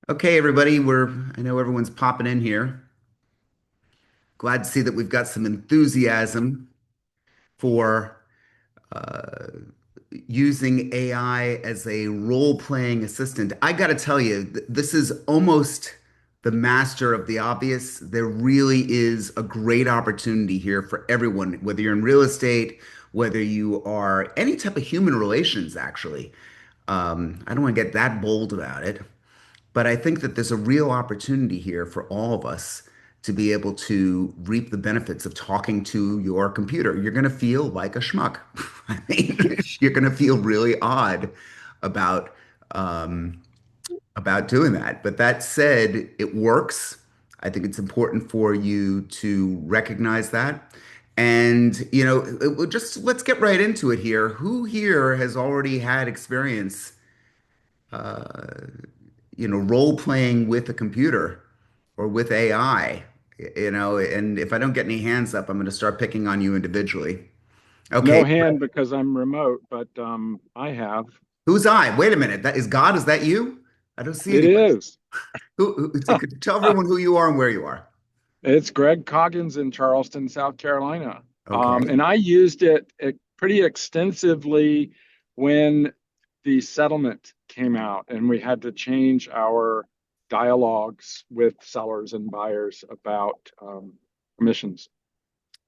Okay, everybody, I know everyone's popping in here. Glad to see that we've got some enthusiasm for uh, using AI as a role-playing assistant. I got to tell you, this is almost the master of the obvious. There really is a great opportunity here for everyone, whether you're in real estate, whether you are any type of human relations, actually. I don't want to get that bold about it. But I think that there's a real opportunity here for all of us to be able to reap the benefits of talking to your computer. You're going to feel like a schmuck. I mean, you're going to feel really odd about um, about doing that. But that said, it works. I think it's important for you to recognize that. And, just let's get right into it here. Who here has already had experience role playing with a computer or with AI, and if I don't get any hands up, I'm going to start picking on you individually. Okay, No hand because I'm remote, but I have. who's I? Wait a minute. That is God. Is that you? I don't see It anybody. is. Could you tell everyone who you are and where you are? It's Greg Coggins in Charleston, South Carolina. Okay. And I used it pretty extensively when the settlement came out and we had to change our dialogues with sellers and buyers about commissions.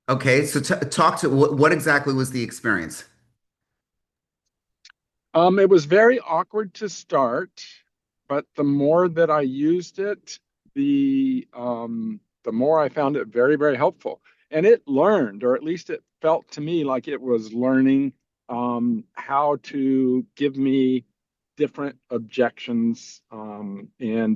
Okay. So talk to what exactly was the experience? It was very awkward to start, but the more that I used it, the more I found it very, very helpful. And it learned, or at least it felt to me like it was learning how to give me different objections and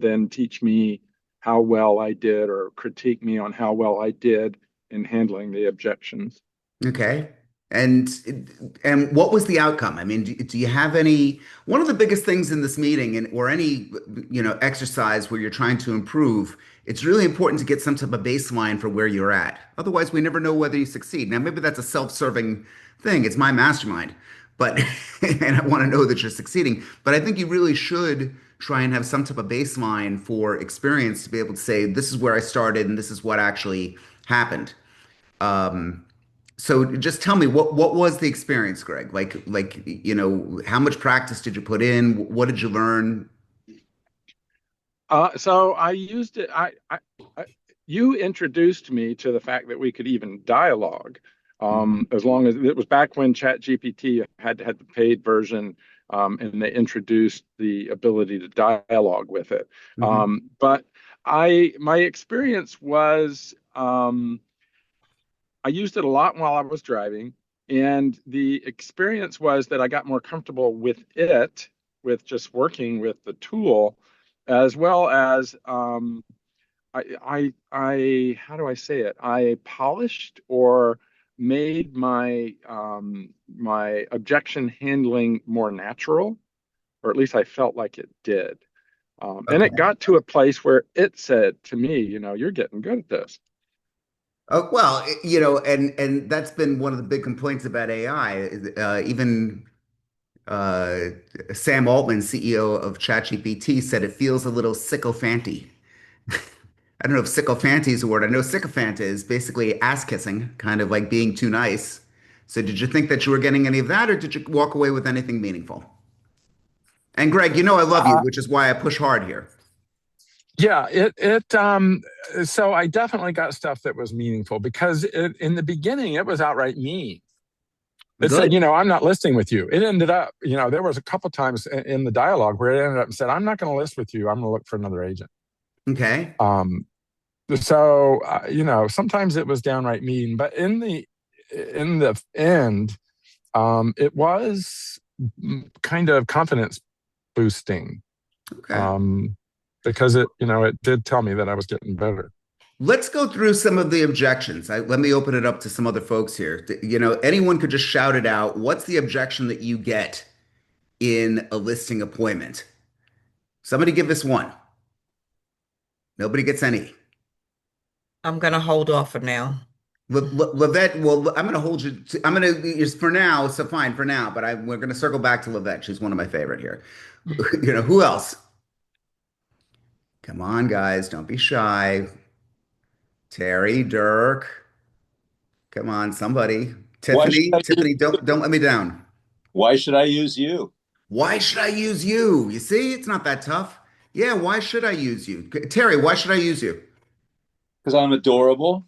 then teach me how well I did or critique me on how well I did in handling the objections. Okay. And and what was the outcome? I mean, do you have any one of the biggest things in this meeting and or any exercise where you're trying to improve, it's really important to get some type of baseline for where you're at. Otherwise, we never know whether you succeed. Now, maybe that's a self-serving thing. It's my mastermind, but and I want to know that you're succeeding. But I think you really should try and have some type of baseline for experience to be able to say, this is where I started and this is what actually happened. So just tell me what was the experience, Greg? How much practice did you put in? What did you learn? So I used it. I you introduced me to the fact that we could even dialogue, Mhm. as long as it was back when ChatGPT had the paid version, and they introduced the ability to dialogue with it. Mhm. But my experience was I used it a lot while I was driving, and the experience was that I got more comfortable with it, with just working with the tool, as well as how do I say it? I polished or made my objection handling more natural, or at least I felt like it did. And it Okay. got to a place where it said to me, you're getting good at this. Oh, well, and that's been one of the big complaints about AI. Even uh, Sam Altman, CEO of ChatGPT, said it feels a little sycophanty. I don't know if sycophanty is a word. I know sycophant is basically ass kissing, kind of like being too nice. So did you think that you were getting any of that, or did you walk away with anything meaningful? And Greg, I love you, Uh, which is why I push hard here. Yeah, so I definitely got stuff that was meaningful because in the beginning it was outright mean. It said, Good. I'm not listing with you. It ended up, there was a couple times in the dialogue where it ended up and said, I'm not going to list with you. I'm going to look for another agent. Okay. Um, so sometimes it was downright mean, but in the end, it was kind of confidence boosting, Okay. um, because it did tell me that I was getting better. Let's go through some of the objections. Let me open it up to some other folks here. Anyone could just shout it out. What's the objection that you get in a listing appointment? Somebody give us one. Nobody gets any. I'm gonna hold off for now. Lavette, well, I'm going to hold you I'm going to, just for now, so fine for now, but we're going to circle back to Lavette. She's one of my favorite here. Who else? Come on, guys, don't be shy. Terry, Dirk, come on, somebody. Why should Tiffany, I use, Tiffany, don't let me down. why should I use you? Why should I use you? You see, it's not that tough. Yeah, why should I use you? Terry, why should I use you? Because I'm adorable,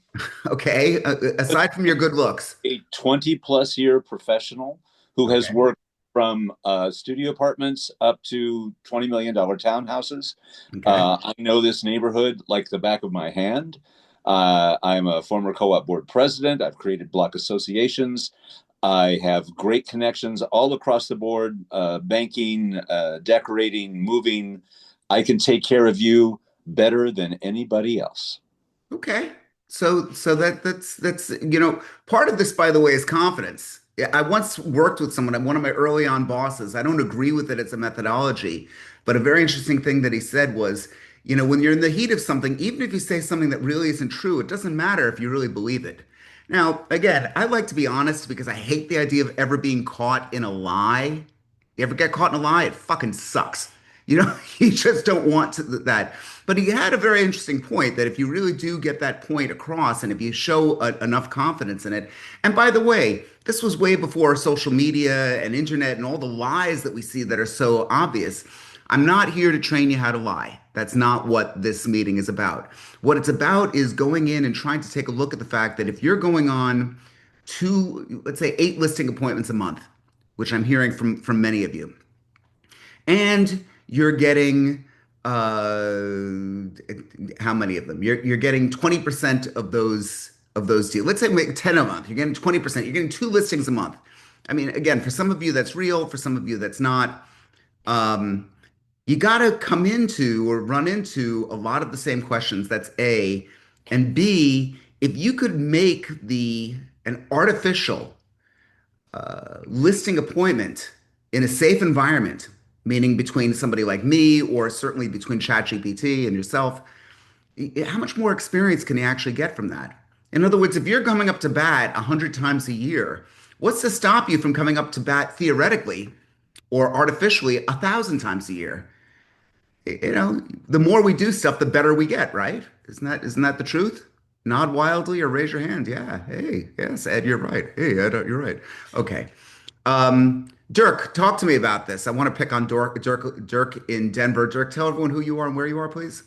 Okay, aside from your good looks. a 20 plus year professional who has Okay, worked from studio apartments up to $20 million townhouses. okay, I know this neighborhood like the back of my hand. I'm a former co op board president. I've created block associations. I have great connections all across the board, banking, decorating, moving. I can take care of you better than anybody else. okay. So that's part of this, by the way, is confidence. Yeah, I once worked with someone, one of my early on bosses. I don't agree with it as a methodology, but a very interesting thing that he said was, when you're in the heat of something, even if you say something that really isn't true, it doesn't matter if you really believe it. Now, again, I like to be honest because I hate the idea of ever being caught in a lie. You ever get caught in a lie? It fucking sucks. You just don't want that. But he had a very interesting point that if you really do get that point across and if you show enough confidence in it, and by the way, this was way before social media and internet and all the lies that we see that are so obvious. I'm not here to train you how to lie. That's not what this meeting is about. What it's about is going in and trying to take a look at the fact that if you're going on let's say 8 listing appointments a month, which I'm hearing from many of you, and you're getting how many of them? You're getting 20% of those deals. Let's say make 10 a month. You're getting 20%. You're getting 2 listings a month. I mean, again, for some of you that's real, for some of you that's not. Um, you got to come into or run into a lot of the same questions. That's A. And B, if you could make an artificial listing appointment in a safe environment, meaning between somebody like me or certainly between ChatGPT and yourself, how much more experience can you actually get from that? In other words, if you're coming up to bat 100 times a year, what's to stop you from coming up to bat theoretically or artificially 1,000 times a year? The more we do stuff, the better we get, right? Isn't that the truth? Nod wildly or raise your hand. Yeah. Hey, yes, Ed, you're right. Hey, Ed, you're right. Okay. Dirk, talk to me about this. I want to pick on Dirk in Denver. Dirk, tell everyone who you are and where you are, please.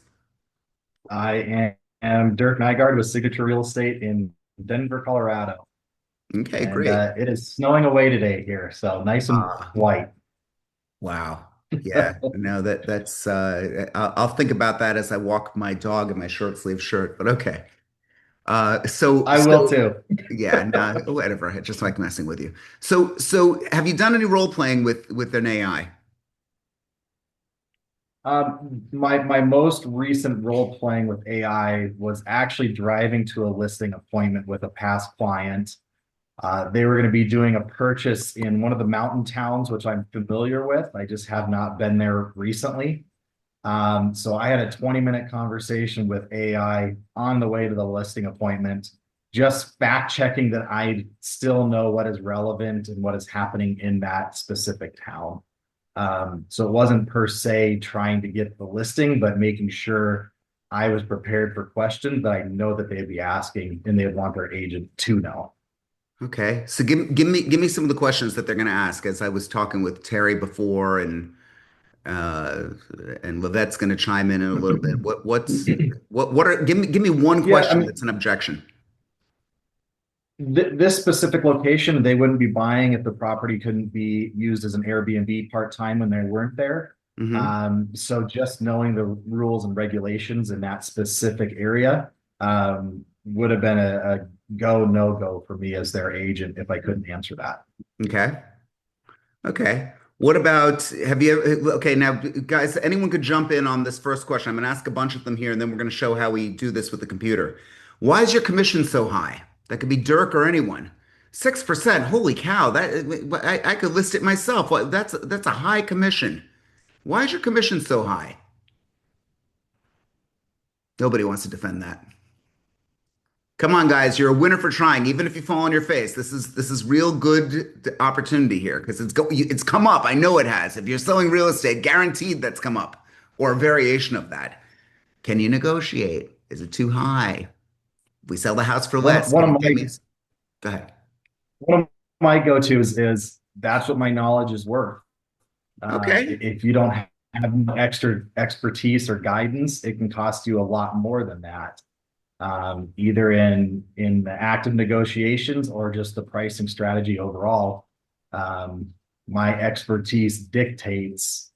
I am Dirk Nygaard with Signature Real Estate in Denver, Colorado. Okay, And great. it is snowing away today here, so nice and Ah, white. wow. Yeah. No, that's I'll think about that as I walk my dog in my short sleeve shirt, but okay. So I will so too. yeah, no, whatever. I just like messing with you. So have you done any role playing with an AI? My most recent role playing with AI was actually driving to a listing appointment with a past client. They were going to be doing a purchase in one of the mountain towns, which I'm familiar with. I just have not been there recently. So I had a 20-minute conversation with AI on the way to the listing appointment, just fact checking that I still know what is relevant and what is happening in that specific town. So it wasn't per se trying to get the listing, but making sure I was prepared for questions that I know that they'd be asking and they'd want their agent to know. Okay. So give me some of the questions that they're going to ask as I was talking with Terry before uh and Levette's going to chime in a little bit. What are give me one Yeah, I question mean, that's an objection. this specific location, they wouldn't be buying if the property couldn't be used as an Airbnb part-time when they weren't there. Hmm. So just knowing the rules and regulations in that specific area would have been a go, no go for me as their agent if I couldn't answer that. Okay. Okay. What about have you okay, now guys, anyone could jump in on this first question. I'm going to ask a bunch of them here and then we're going to show how we do this with the computer. Why is your commission so high? That could be Dirk or anyone. 6%. Holy cow. I could list it myself. That's a high commission. Why is your commission so high? Nobody wants to defend that. Come on, guys, you're a winner for trying, even if you fall on your face. This is real good opportunity here because it's come up. I know it has. If you're selling real estate, guaranteed that's come up or a variation of that. Can you negotiate? Is it too high? If we sell the house for One less, one can of you my get me? Go ahead. one of my go-tos is that's what my knowledge is worth. Okay. If you don't have extra expertise or guidance, it can cost you a lot more than that. Either in the active negotiations or just the pricing strategy overall. My expertise dictates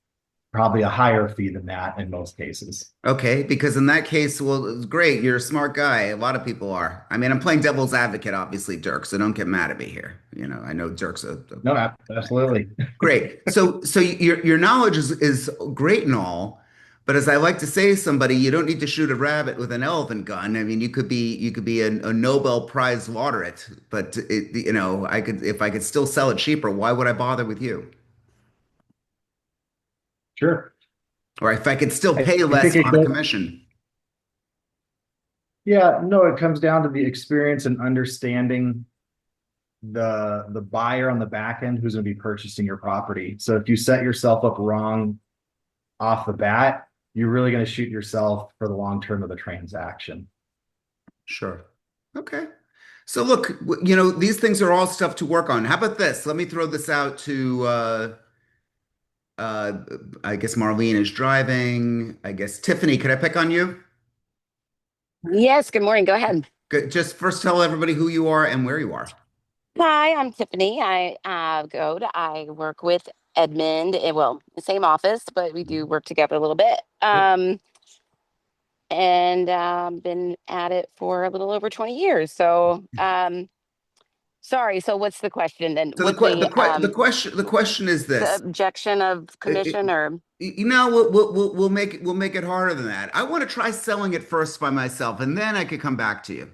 probably a higher fee than that in most cases. Okay, because in that case, well, it's great. You're a smart guy. A lot of people are. I mean, I'm playing devil's advocate, obviously, Dirk, so don't get mad at me here. I know Dirk's No, absolutely. great. So your knowledge is great and all, but as I like to say to somebody, you don't need to shoot a rabbit with an elephant gun. I mean, you could be a Nobel Prize laureate, but I could if I could still sell it cheaper, why would I bother with you? Sure. Or if I could still I, pay I less think it on a goes, commission. yeah, no, it comes down to the experience and understanding the buyer on the back end who's going to be purchasing your property. So if you set yourself up wrong off the bat, you're really going to shoot yourself for the long term of the transaction. Sure. Okay. So look, these things are all stuff to work on. How about this? Let me throw this out to uh I guess Marlene is driving. I guess Tiffany, could I pick on you? Yes, good morning. Go ahead. Good. Just first tell everybody who you are and where you are. Hi, I'm Tiffany. I work with Edmund. Well, the same office, but we do work together a little bit. Good. And been at it for a little over 20 years. So, sorry. So, what's the question then? So With the the question is the this. objection of commission or We'll make it harder than that. I want to try selling it first by myself, and then I could come back to you.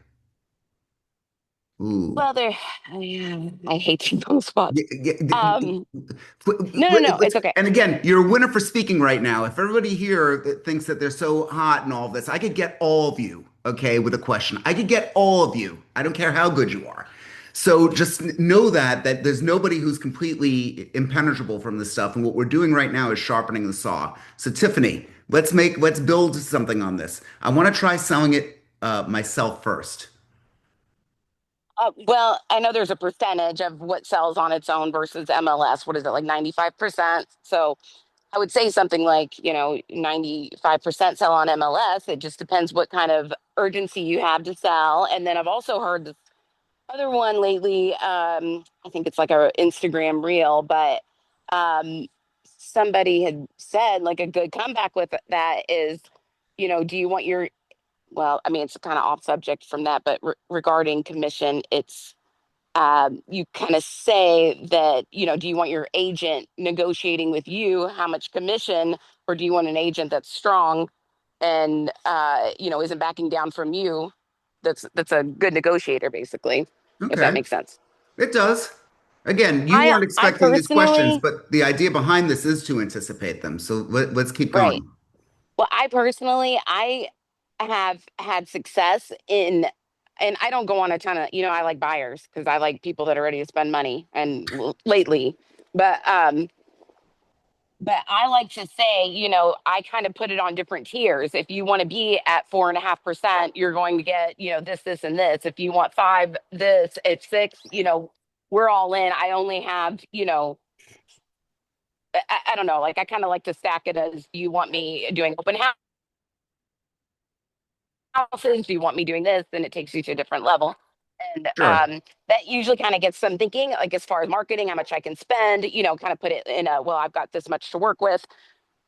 Ooh. well, there. I hate those spots. Yeah, yeah, Um, no. It's okay. and again, you're a winner for speaking right now. If everybody here thinks that they're so hot and all of this, I could get all of you, okay, with a question. I could get all of you. I don't care how good you are. So just know that there's nobody who's completely impenetrable from this stuff. And what we're doing right now is sharpening the saw. So Tiffany, let's build something on this. I want to try selling it myself first. Well, I know there's a percentage of what sells on its own versus MLS. What is it, like 95%? So I would say something like, 95% sell on MLS. It just depends what kind of urgency you have to sell. And then I've also heard this other one lately. I think it's like a Instagram reel, but um, somebody had said like a good comeback with that is, do you want your, well, I mean, it's kind of off subject from that, but regarding commission, it's you kind of say that, do you want your agent negotiating with you how much commission, or do you want an agent that's strong and, isn't backing down from you? That's a good negotiator, basically, if that Okay, makes sense. it does. Again, you I weren't I expecting these questions, personally, but the idea behind this is to anticipate them. So let's keep right. going. Well, I have had success in, and I don't go on a ton of, I like buyers because I like people that are ready to spend money and lately, but I like to say, I kind of put it on different tiers. If you want to be at 4.5%, you're going to get, this, and this. If you want five, this, it's six, we're all in. I only have, I don't know, like I kind of like to stack it as, you want me doing open houses? Do you want me doing this? Then it takes you to a different level. And Sure. that usually kind of gets some thinking, like as far as marketing, how much I can spend, kind of put it in a, well, I've got this much to work with.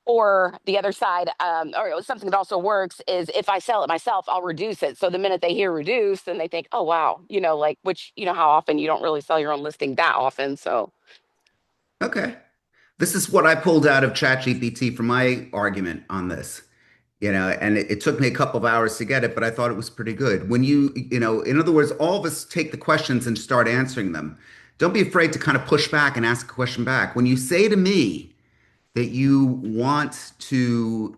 Or the other side, or something that also works is if I sell it myself, I'll reduce it. So the minute they hear reduce, then they think, oh, wow, like, which, how often you don't really sell your own listing that often. So, Okay. This is what I pulled out of ChatGPT for my argument on this. And it took me a couple of hours to get it, but I thought it was pretty good. In other words, all of us take the questions and start answering them. Don't be afraid to kind of push back and ask a question back. When you say to me that you want to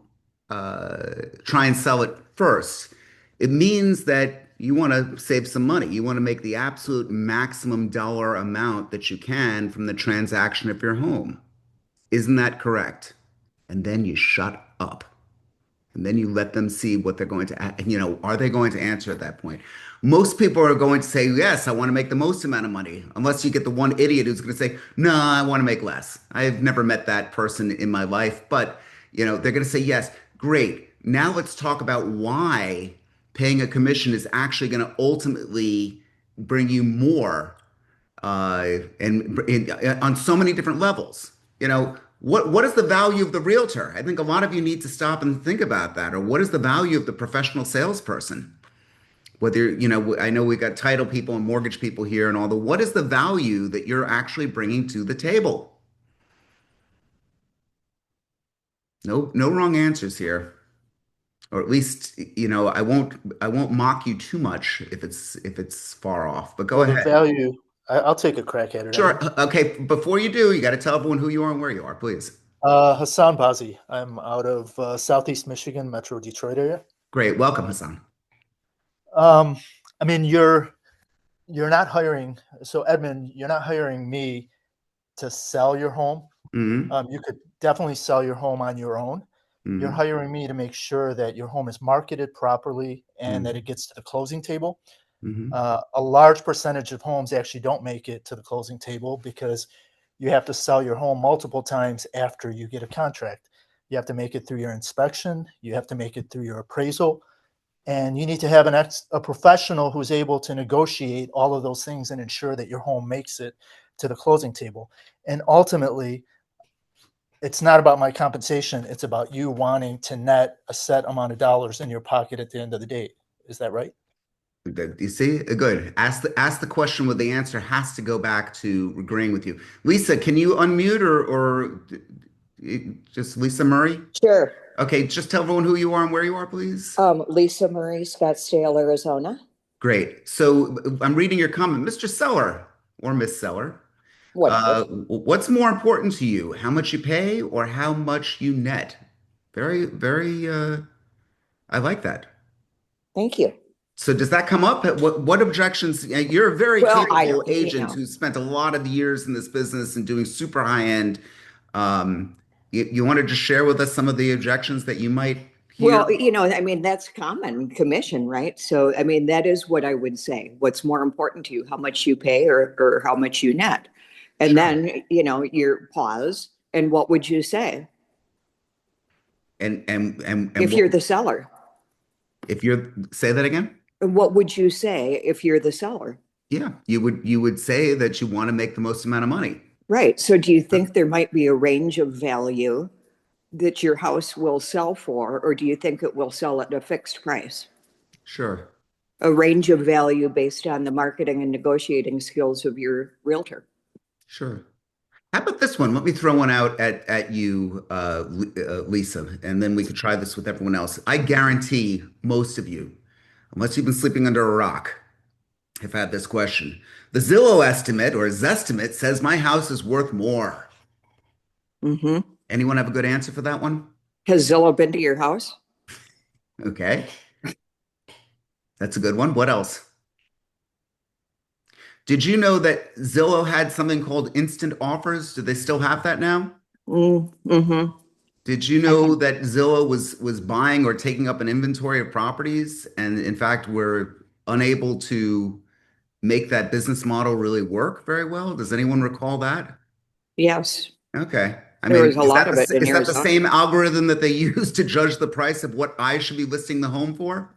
try and sell it first, it means that you want to save some money. You want to make the absolute maximum dollar amount that you can from the transaction of your home. Isn't that correct? And then you shut up. And then you let them see what they're going to, are they going to answer at that point? Most people are going to say, yes, I want to make the most amount of money, unless you get the one idiot who's going to say, no, I want to make less. I've never met that person in my life, but they're going to say, yes, great. Now let's talk about why paying a commission is actually going to ultimately bring you more on so many different levels. What is the value of the realtor? I think a lot of you need to stop and think about that. Or what is the value of the professional salesperson? Whether, I know we got title people and mortgage people here and all what is the value that you're actually bringing to the table? No, no wrong answers here. Or at least, I won't mock you too much if it's far off, but go Well, the ahead. value, I'll take a crack at it. Sure. Okay. Before you do, you got to tell everyone who you are and where you are, please. Hassan Bazi. I'm out of Southeast Michigan, Metro Detroit area. Great. Welcome, Hassan. I mean, you're not hiring. So Edmund, you're not hiring me to sell your home. Mm-hmm. You could definitely sell your home on your own. Mm-hmm. You're hiring me to make sure that your home is marketed properly and Mm-hmm. that it gets to the closing table. Mm-hmm. A large percentage of homes actually don't make it to the closing table because you have to sell your home multiple times after you get a contract. You have to make it through your inspection. You have to make it through your appraisal. And you need to have a professional who's able to negotiate all of those things and ensure that your home makes it to the closing table. And ultimately, it's not about my compensation. It's about you wanting to net a set amount of dollars in your pocket at the end of the day. Is that right? You see, good. Ask the question where the answer has to go back to agreeing with you. Lisa, can you unmute or just Lisa Murray? Sure. Okay, just tell everyone who you are and where you are, please. Lisa Murray, Scottsdale, Arizona. Great. So I'm reading your comment, Mr. Seller or Miss Seller. Whatever. What's more important to you, how much you pay or how much you net? Very, very, I like that. Thank you. So does that come up? What objections? You're a very Well, capable agent who spent a lot of years in this business and doing super high end. You want to just share with us some of the objections that you might hear? Well, I mean, that's common commission, right? So, I mean, that is what I would say. What's more important to you, how much you pay or how much you net? And Sure. then, you pause and what would you say And if you're the seller? Say that again? What would you say if you're the seller? Yeah, you would say that you want to make the most amount of money. Right. So do you think there might be a range of value that your house will sell for, or do you think it will sell at a fixed price? Sure. A range of value based on the marketing and negotiating skills of your realtor. Sure. How about this one? Let me throw one out at you, Lisa, and then we could try this with everyone else. I guarantee most of you, unless you've been sleeping under a rock, have had this question. The Zillow estimate or Zestimate says my house is worth more. Mm-hmm. Anyone have a good answer for that one? Has Zillow been to your house? Okay. That's a good one. What else? Did you know that Zillow had something called instant offers? Do they still have that now? Mm-hmm. Did you know that Zillow was buying or taking up an inventory of properties and in fact were unable to make that business model really work very well? Does anyone recall that? Yes. Okay. I There mean, was a lot of it in is that the Arizona. same algorithm that they use to judge the price of what I should be listing the home for?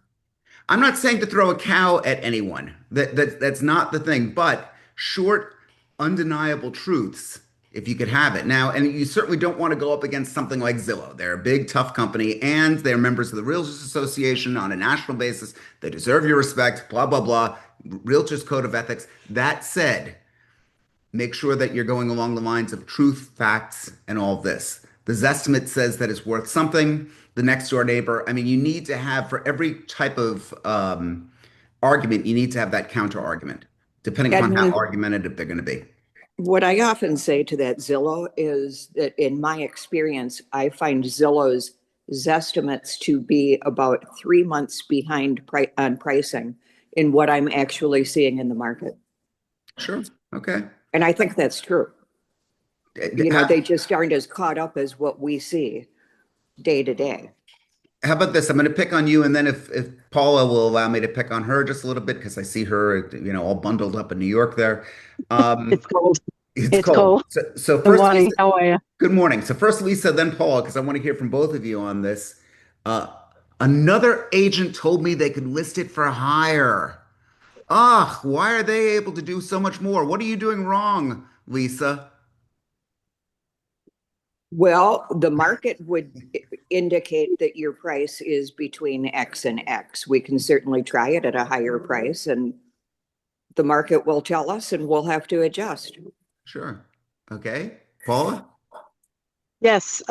I'm not saying to throw a cow at anyone. That's not the thing, but short, undeniable truths, if you could have it. Now, and you certainly don't want to go up against something like Zillow. They're a big, tough company, and they're members of the Realtors Association on a national basis. They deserve your respect, blah, blah, blah. Realtors Code of Ethics. That said, make sure that you're going along the lines of truth, facts, and all of this. The Zestimate says that it's worth something. The next door neighbor, I mean, you need to have for every type of argument, you need to have that counter argument, depending upon how Edmund, argumentative they're going to be. what I often say to that Zillow is that in my experience, I find Zillow's Zestimates to be about 3 months behind on pricing in what I'm actually seeing in the market. Sure. Okay. And I think that's true. Ha- They just aren't as caught up as what we see day to day. How about this? I'm going to pick on you, and then if Paula will allow me to pick on her just a little bit because I see her, all bundled up in New York there. It's Um, cold. it's It's cold. cold. So Good first, morning. Lisa, How are you? good morning. So first, Lisa, then Paula, because I want to hear from both of you on this. Uh, Another agent told me they could list it for hire. Ah, why are they able to do so much more? What are you doing wrong, Lisa? Well, the market would indicate that your price is between X and X. We can certainly try it at a higher price, and the market will tell us, and we'll have to adjust. Sure. Okay. Paula? Yes.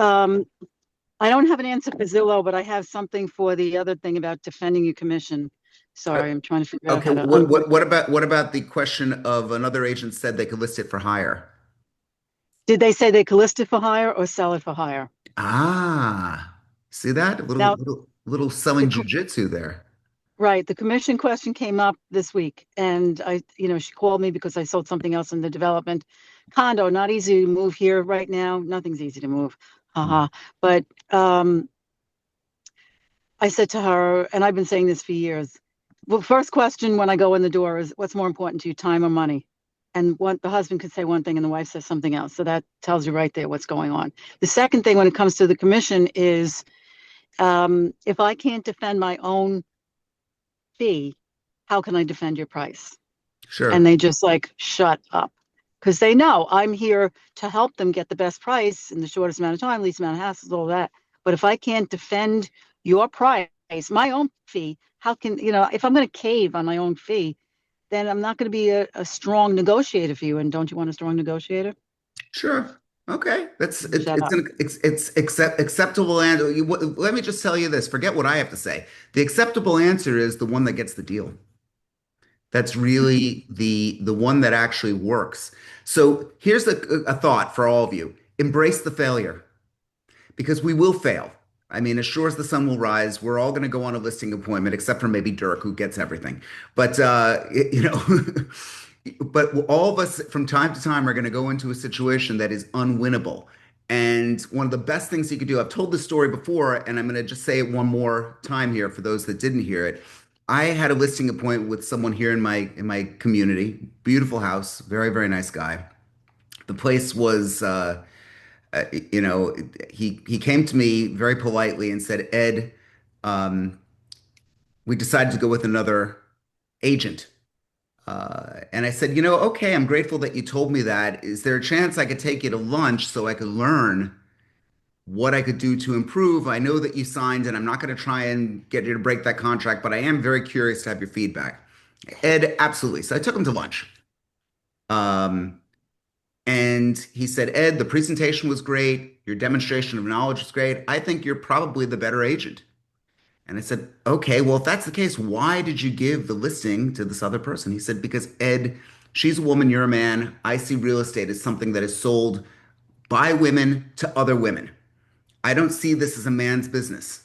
I don't have an answer for Zillow, but I have something for the other thing about defending your commission. Sorry, I'm trying to figure out Okay, how to what about the question of another agent said they could list it for hire? Did they say they could list it for hire or sell it for hire? Ah, see that? A little Now, little little the selling jujitsu there. right, the commission question came up this week, and she called me because I sold something else in the development condo. Not easy to move here right now. Nothing's easy to move. Haha. But I said to her, and I've been saying this for years. Well, first question when I go in the door is, what's more important to you, time or money? And the husband could say one thing and the wife says something else. So that tells you right there what's going on. The second thing when it comes to the commission is, if I can't defend my own fee, how can I defend your price? And Sure. they just like shut up because they know I'm here to help them get the best price in the shortest amount of time, least amount of hassles, all that. But if I can't defend your price, my own fee, how can, if I'm going to cave on my own fee, then I'm not going to be a strong negotiator for you. And don't you want a strong negotiator? Sure. Okay. That's it, Shut it's up. an it's acceptable answer. Let me just tell you this. Forget what I have to say. The acceptable answer is the one that gets the deal. That's really the one that actually works. So here's a thought for all of you. Embrace the failure because we will fail. I mean, as sure as the sun will rise, we're all going to go on a listing appointment, except for maybe Dirk, who gets everything. But but all of us from time to time are going to go into a situation that is unwinnable. And one of the best things you could do, I've told this story before, and I'm going to just say it one more time here for those that didn't hear it. I had a listing appointment with someone here in my community. Beautiful house, very, very nice guy. The place was you know, he came to me very politely and said, Ed, um, we decided to go with another agent. And I said, okay, I'm grateful that you told me that. Is there a chance I could take you to lunch so I could learn what I could do to improve? I know that you signed, and I'm not going to try and get you to break that contract, but I am very curious to have your feedback. Ed, absolutely. So I took him to lunch. Um, And he said, Ed, the presentation was great. Your demonstration of knowledge was great. I think you're probably the better agent. And I said, okay, well, if that's the case, why did you give the listing to this other person? He said, because Ed, she's a woman, you're a man. I see real estate as something that is sold by women to other women. I don't see this as a man's business.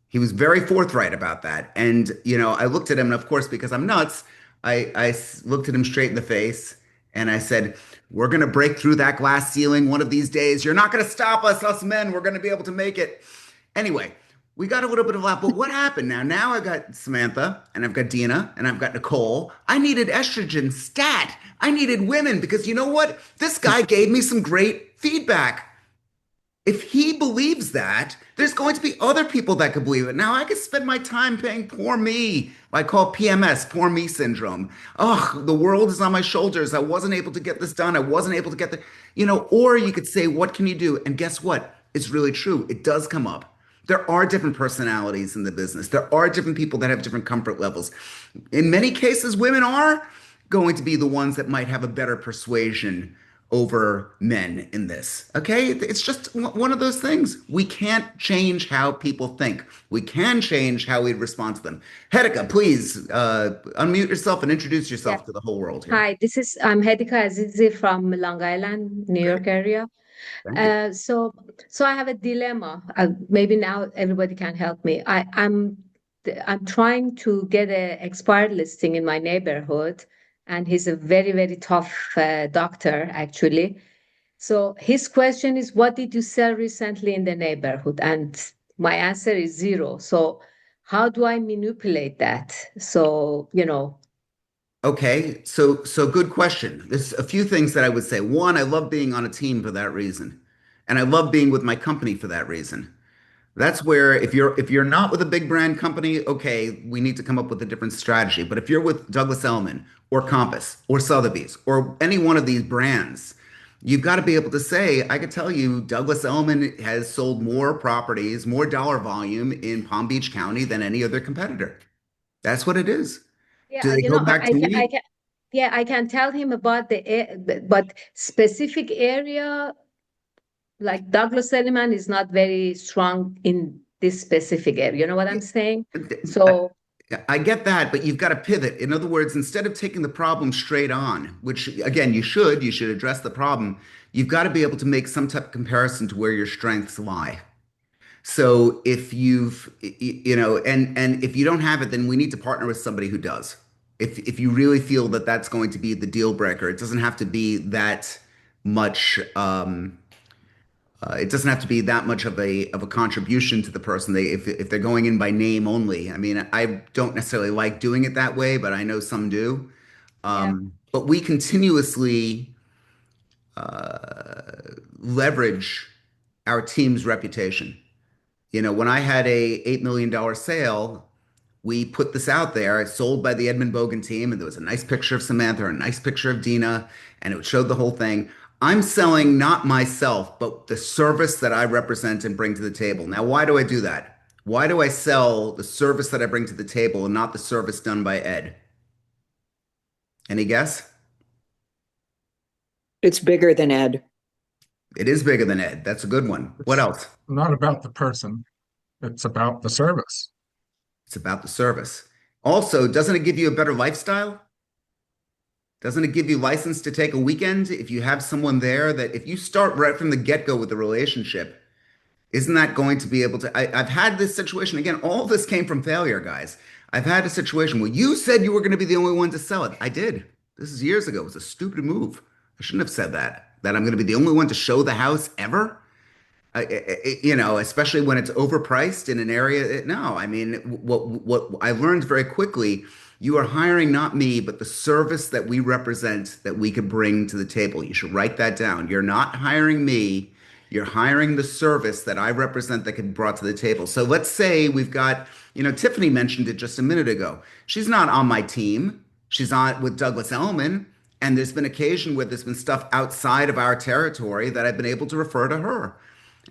He was very forthright about that. And, I looked at him, and of course, because I'm nuts, I looked at him straight in the face and I said, we're going to break through that glass ceiling one of these days. You're not going to stop us men. We're going to be able to make it. Anyway, we got a little bit of laugh, but what happened now? Now I've got Samantha and I've got Dina and I've got Nicole. I needed estrogen stat. I needed women because you know what? This guy gave me some great feedback. If he believes that, there's going to be other people that could believe it. Now, I could spend my time paying poor me. I call PMS, poor me syndrome. Oh, the world is on my shoulders. I wasn't able to get this done. I wasn't able to get or you could say, what can you do? And guess what? It's really true. It does come up. There are different personalities in the business. There are different people that have different comfort levels. In many cases, women are going to be the ones that might have a better persuasion over men in this. Okay? It's just one of those things. We can't change how people think. We can change how we respond to them. Hedika, please unmute yourself and introduce Yeah. yourself to the whole world here. Hi, I'm Hedika Azizi from Long Island, New York area. Thank you. So I have a dilemma. Maybe now everybody can help me. I'm trying to get an expired listing in my neighborhood, and he's a very, very tough doctor, actually. So his question is, what did you sell recently in the neighborhood? And my answer is 0. So how do I manipulate that? So, Okay, so good question. There's a few things that I would say. One, I love being on a team for that reason. And I love being with my company for that reason. That's where if you're not with a big brand company, okay, we need to come up with a different strategy. But if you're with Douglas Elliman or Compass or Sotheby's or any one of these brands, you've got to be able to say, I could tell you Douglas Elliman has sold more properties, more dollar volume in Palm Beach County than any other competitor. That's what it is. Do yeah, they go back to I me? can, yeah, I can tell him about but specific area like Douglas Elliman is not very strong in this specific area. You know what I'm saying? I So I get that, but you've got to pivot. In other words, instead of taking the problem straight on, which again, you should address the problem, you've got to be able to make some type of comparison to where your strengths lie. So if and if you don't have it, then we need to partner with somebody who does. If you really feel that that's going to be the deal breaker, it doesn't have to be that much. It doesn't have to be that much of a contribution to the person. If they're going in by name only. I mean, I don't necessarily like doing it that way, but I know some do. yeah. But we continuously leverage our team's reputation. When I had a $8 million sale, we put this out there. It's sold by the Edmund Bogen team, and there was a nice picture of Samantha, a nice picture of Dina, and it showed the whole thing. I'm selling not myself, but the service that I represent and bring to the table. Now, why do I do that? Why do I sell the service that I bring to the table and not the service done by Ed? Any guess? It's bigger than Ed. It is bigger than Ed. That's a good one. What It's else? not about the person, it's about the service. It's about the service. Also, doesn't it give you a better lifestyle? Doesn't it give you license to take a weekend if you have someone there that if you start right from the get-go with the relationship, isn't that going to be able to? I've had this situation again. All of this came from failure, guys. I've had a situation where you said you were going to be the only one to sell it. I did. This is years ago. It was a stupid move. I shouldn't have said that. That I'm going to be the only one to show the house ever. Especially when it's overpriced in an area. No, I mean, what I learned very quickly, you are hiring not me, but the service that we represent that we could bring to the table. You should write that down. You're not hiring me. You're hiring the service that I represent that can be brought to the table. So let's say we've got, Tiffany mentioned it just a minute ago. She's not on my team. She's on with Douglas Elliman. And there's been occasion where there's been stuff outside of our territory that I've been able to refer to her.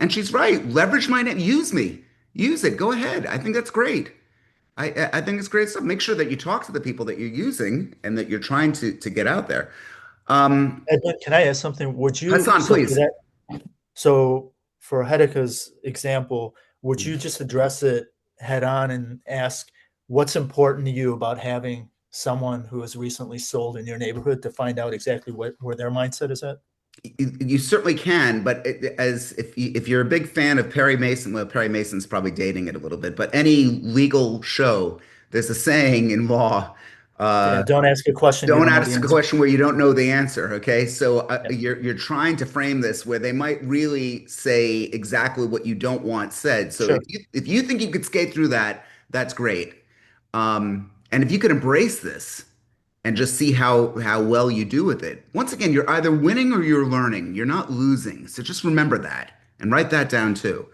And she's right. Leverage my name. Use me. Use it. Go ahead. I think that's great. I think it's great stuff. Make sure that you talk to the people that you're using and that you're trying to get out there. Edmund, can I ask something? Would you, Hassan, so for please. that, so for Hedeka's example, would you just address it head on and ask what's important to you about having someone who has recently sold in your neighborhood to find out exactly where their mindset is at? You certainly can, but as if you're a big fan of Perry Mason, well, Perry Mason's probably dating it a little bit, but any legal show, there's a saying in law, Yeah, don't ask a question you don't don't know the ask a answer. question where you don't know the answer. Okay, so Yeah. you're trying to frame this where they might really say exactly what you don't want said. So Sure. if you think you could skate through that, that's great. And if you could embrace this and just see how well you do with it. Once again, you're either winning or you're learning. You're not losing. So just remember that and write that down too.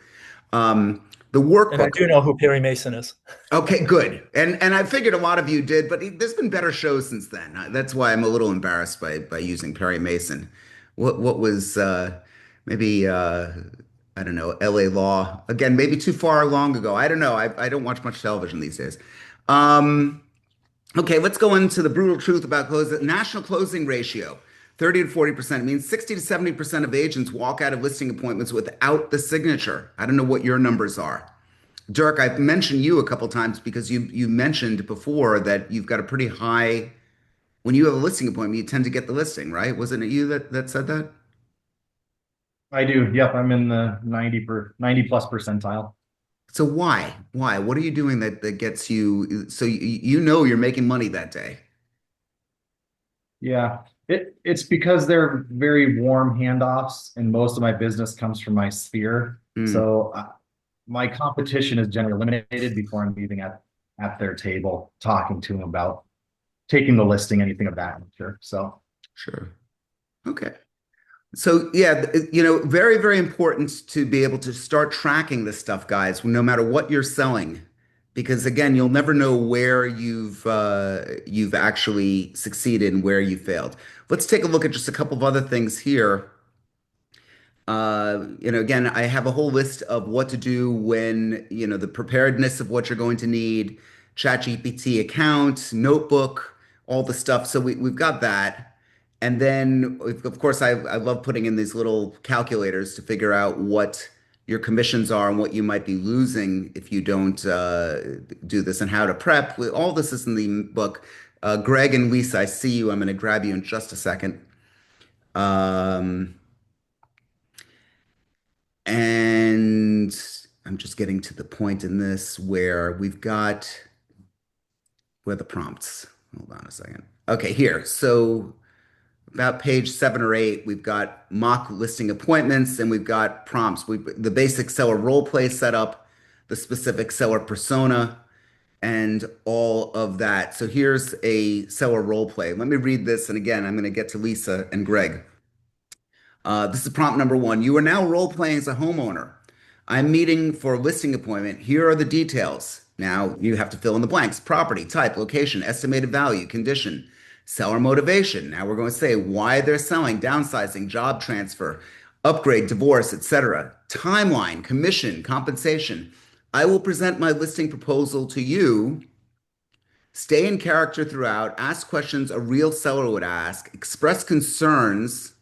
The And I workbook. do know who Perry Mason is. Okay, good. And I figured a lot of you did, but there's been better shows since then. That's why I'm a little embarrassed by using Perry Mason. What was maybe I don't know, LA Law. Again, maybe too far long ago. I don't know. I don't watch much television these days. Um, okay, let's go into the brutal truth about national closing ratio. 30 to 40% means 60 to 70% of agents walk out of listing appointments without the signature. I don't know what your numbers are. Dirk, I've mentioned you a couple times because you mentioned before that you've got a pretty high, when you have a listing appointment, you tend to get the listing, right? Wasn't it you that said that? I do. Yep, I'm in the 90 plus percentile. So why? Why? What are you doing that gets you so you're making money that day? Yeah, it's because they're very warm handoffs, and most of my business comes from my sphere. Mm. So my competition is generally eliminated before I'm even at their table talking to them about taking the listing, anything of that nature. So Sure. Okay. So yeah, very, very important to be able to start tracking this stuff, guys, no matter what you're selling, because again, you'll never know where you've actually succeeded and where you failed. Let's take a look at just a couple of other things here. Again, I have a whole list of what to do when, the preparedness of what you're going to need, ChatGPT account, notebook, all the stuff. So we've got that. And then, of course, I love putting in these little calculators to figure out what your commissions are and what you might be losing if you don't do this and how to prep. All this is in the book. Greg and Lisa, I see you. I'm going to grab you in just a second. Um, And I'm just getting to the point in this where where are the prompts? Hold on a second. Okay, here. So about page 7 or 8, we've got mock listing appointments and we've got prompts. The basic seller role play setup, the specific seller persona, and all of that. So here's a seller role play. Let me read this. And again, I'm going to get to Lisa and Greg. This is prompt number 1. You are now role playing as a homeowner. I'm meeting for a listing appointment. Here are the details. Now you have to fill in the blanks: property, type, location, estimated value, condition, seller motivation. Now we're going to say why they're selling, downsizing, job transfer, upgrade, divorce, etc. Timeline, commission, compensation. I will present my listing proposal to you. Stay in character throughout. Ask questions a real seller would ask. Express concerns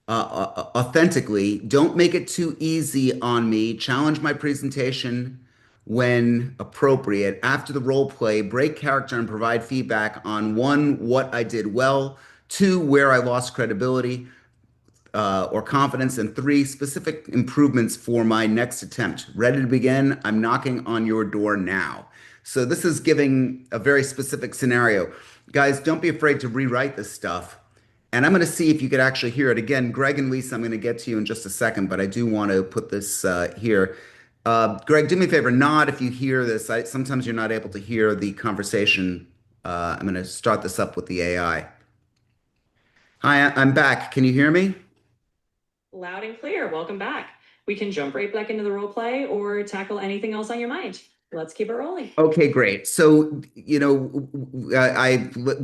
authentically. Don't make it too easy on me. Challenge my presentation when appropriate. After the role play, break character and provide feedback on 1, what I did well, 2, where I lost credibility or confidence, and 3, specific improvements for my next attempt. Ready to begin? I'm knocking on your door now. So this is giving a very specific scenario. Guys, don't be afraid to rewrite this stuff. And I'm going to see if you could actually hear it. Again, Greg and Lisa, I'm going to get to you in just a second, but I do want to put this here. Greg, do me a favor, nod if you hear this. Sometimes you're not able to hear the conversation. I'm going to start this up with the AI. Hi, I'm back. Can you hear me? Loud and clear. Welcome back. We can jump right back into the role play or tackle anything else on your mind. Let's keep it rolling. Okay, great. So, we'll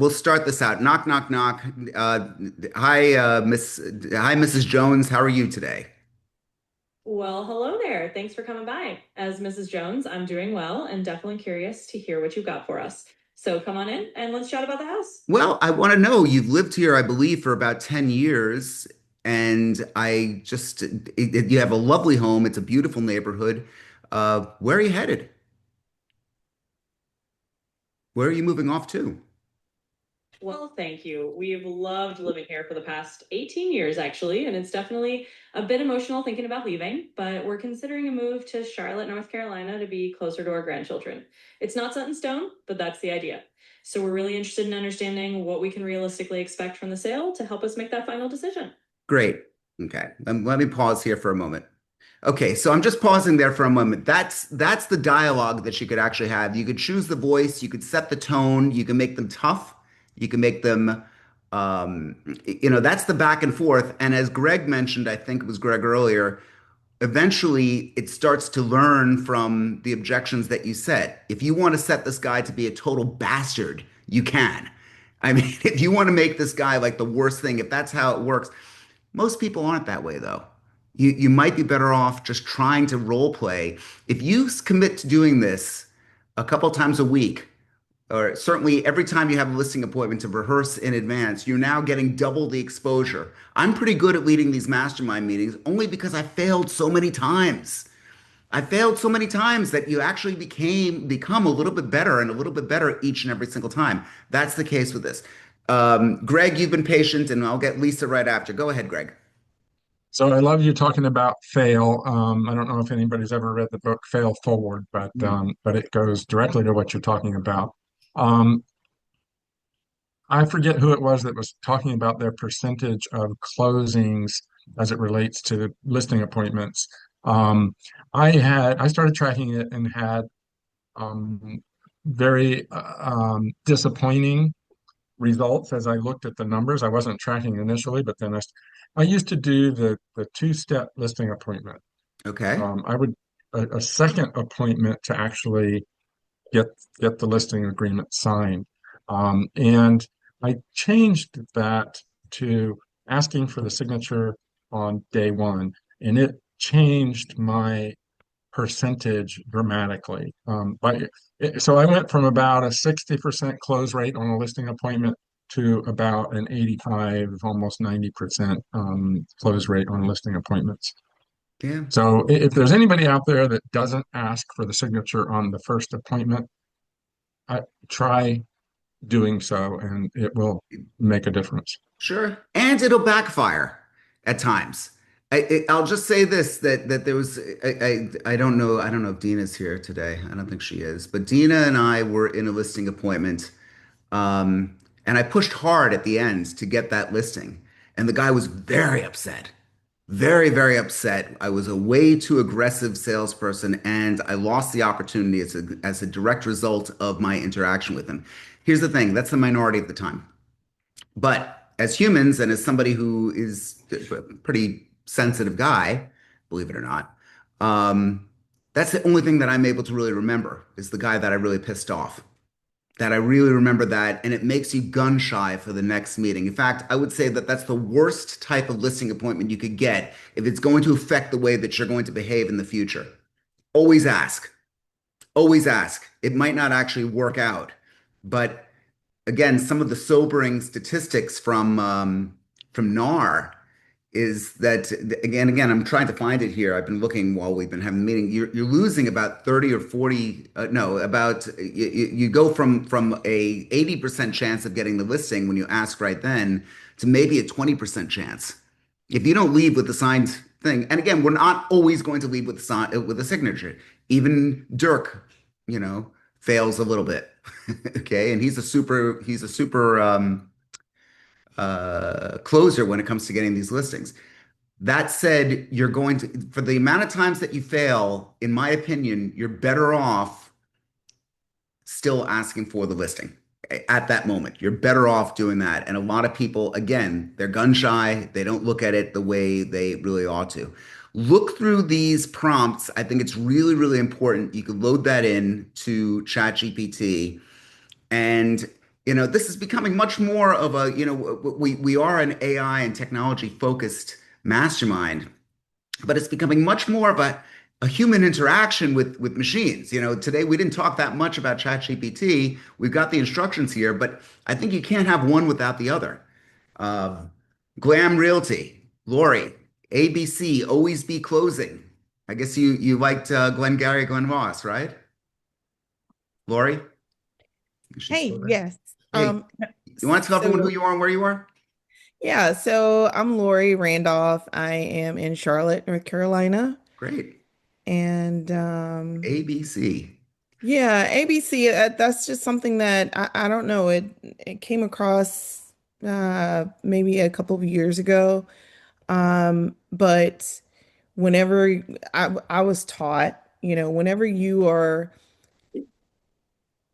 start this out. Knock, knock, knock. Hi, Mrs. Jones. How are you today? Well, hello there. Thanks for coming by. As Mrs. Jones, I'm doing well and definitely curious to hear what you've got for us. So come on in and let's chat about the house. Well, I want to know, you've lived here, I believe, for about 10 years, and you have a lovely home. It's a beautiful neighborhood. Where are you headed? Where are you moving off to? Well, thank you. We've loved living here for the past 18 years, actually, and it's definitely a bit emotional thinking about leaving, but we're considering a move to Charlotte, North Carolina to be closer to our grandchildren. It's not set in stone, but that's the idea. So we're really interested in understanding what we can realistically expect from the sale to help us make that final decision. Great. Okay. Let me pause here for a moment. Okay, so I'm just pausing there for a moment. That's the dialogue that you could actually have. You could choose the voice, you could set the tone, you can make them tough, you can make them, that's the back and forth. And as Greg mentioned, I think it was Greg earlier, eventually it starts to learn from the objections that you set. If you want to set this guy to be a total bastard, you can. I mean, if you want to make this guy like the worst thing, if that's how it works, most people aren't that way though. You might be better off just trying to role play. If you commit to doing this a couple times a week, or certainly every time you have a listing appointment to rehearse in advance, you're now getting double the exposure. I'm pretty good at leading these mastermind meetings only because I failed so many times. I failed so many times that you actually become a little bit better and a little bit better each and every single time. That's the case with this. Greg, you've been patient, and I'll get Lisa right after. Go ahead, Greg. So I love you talking about fail. I don't know if anybody's ever read the book Fail Forward, but it goes directly to what you're talking about. Um, I forget who it was that was talking about their percentage of closings as it relates to listing appointments. Um, I started tracking it and had very disappointing results as I looked at the numbers. I wasn't tracking initially, but then I used to do the two-step listing appointment. Okay. I would a second appointment to actually get get the listing agreement signed. And I changed that to asking for the signature on day one, and it changed my percentage dramatically. So I went from about a 60% close rate on a listing appointment to about an 85, almost 90% close rate on listing appointments. Yeah. So if there's anybody out there that doesn't ask for the signature on the first appointment, I try doing so and it will make a difference. Sure. And it'll backfire at times. I'll just say this that there was I don't know if Dina's here today. I don't think she is, but Dina and I were in a listing appointment, and I pushed hard at the end to get that listing, and the guy was very upset, very very upset. I was a way too aggressive salesperson, and I lost the opportunity as a direct result of my interaction with him. Here's the thing: that's the minority of the time. But as humans, and as somebody who is a pretty sensitive guy, believe it or not, that's the only thing that I'm able to really remember is the guy that I really pissed off. That I really remember that, and it makes you gun shy for the next meeting. In fact, I would say that that's the worst type of listing appointment you could get if it's going to affect the way that you're going to behave in the future. Always ask. Always ask. It might not actually work out, but again, some of the sobering statistics from NAR is that again, I'm trying to find it here. I've been looking while we've been having the meeting. You're losing about 30 or 40, no, about you go from a 80% chance of getting the listing when you ask right then to maybe a 20% chance. If you don't leave with the signed thing, and again, we're not always going to leave with the sign with a signature. Even Dirk, fails a little bit. Okay, and he's a super closer when it comes to getting these listings. That said, you're going to, for the amount of times that you fail, in my opinion, you're better off still asking for the listing at that moment. You're better off doing that. And a lot of people, again, they're gun shy. They don't look at it the way they really ought to. Look through these prompts. I think it's really, really important. You can load that in to ChatGPT. And this is becoming much more of a, we are an AI and technology focused mastermind, but it's becoming much more of a human interaction with machines. Today we didn't talk that much about ChatGPT. We've got the instructions here, but I think you can't have one without the other. Uh, Glam Realty, Lori, ABC, always be closing. I guess you liked Glengarry Glen Ross, right? Lori? She's Hey, still there. yes. Hey, Um, you want to tell everyone who so you are and where you are? yeah, so I'm Lori Randolph. I am in Charlotte, North Carolina. Great. And ABC. yeah, ABC, that's just something that I don't know. It came across maybe a couple of years ago. But whenever I was taught, whenever you are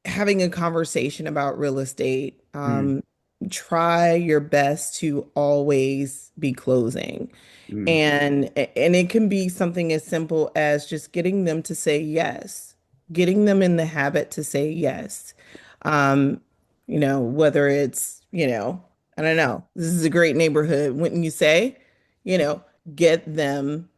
having a conversation about real estate, Mm, try your best to always be closing. mm, And it can be something as simple as just getting them to say yes, getting them in the habit to say yes. Um, whether it's, I don't know, this is a great neighborhood, wouldn't you say? You know, get them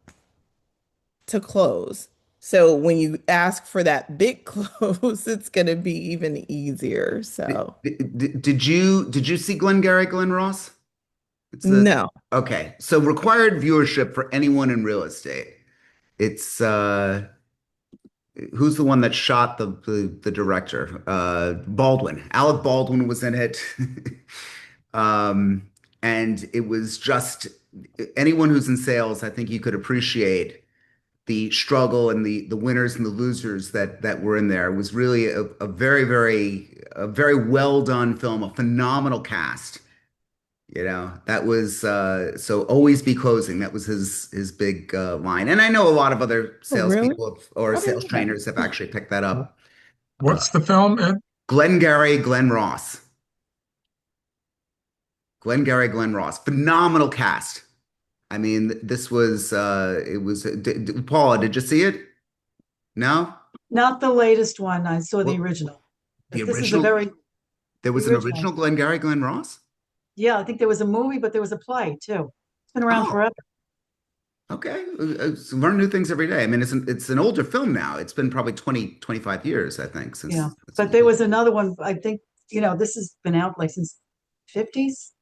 to close. So when you ask for that big close, it's going to be even easier. So, did you see Glengarry Glen Ross? It's the no. okay. So required viewership for anyone in real estate. It's who's the one that shot the director? Baldwin. Alec Baldwin was in it. Um, and it was just anyone who's in sales, I think you could appreciate the struggle and the winners and the losers that were in there. It was really a very, very well done film, a phenomenal cast. You know, that was so always be closing. That was his big line. And I know a lot of other Oh, really? salespeople or I didn't sales know that. trainers have actually picked that up. What's the film, Ed? Glengarry Glen Ross. Glengarry Glen Ross. Phenomenal cast. I mean, this was it was Paula, did you see it? No? Not the latest one. I saw the Well, original. the But this is a original, very there the was an original. original Glengarry Glen Ross? Yeah, I think there was a movie, but there was a play too. It's been around Oh, forever. okay. So learn new things every day. I mean, it's an older film now. It's been probably 20, 25 years, I think, Yeah. since it But was there made. was another one, I think, this has been out like since 50s,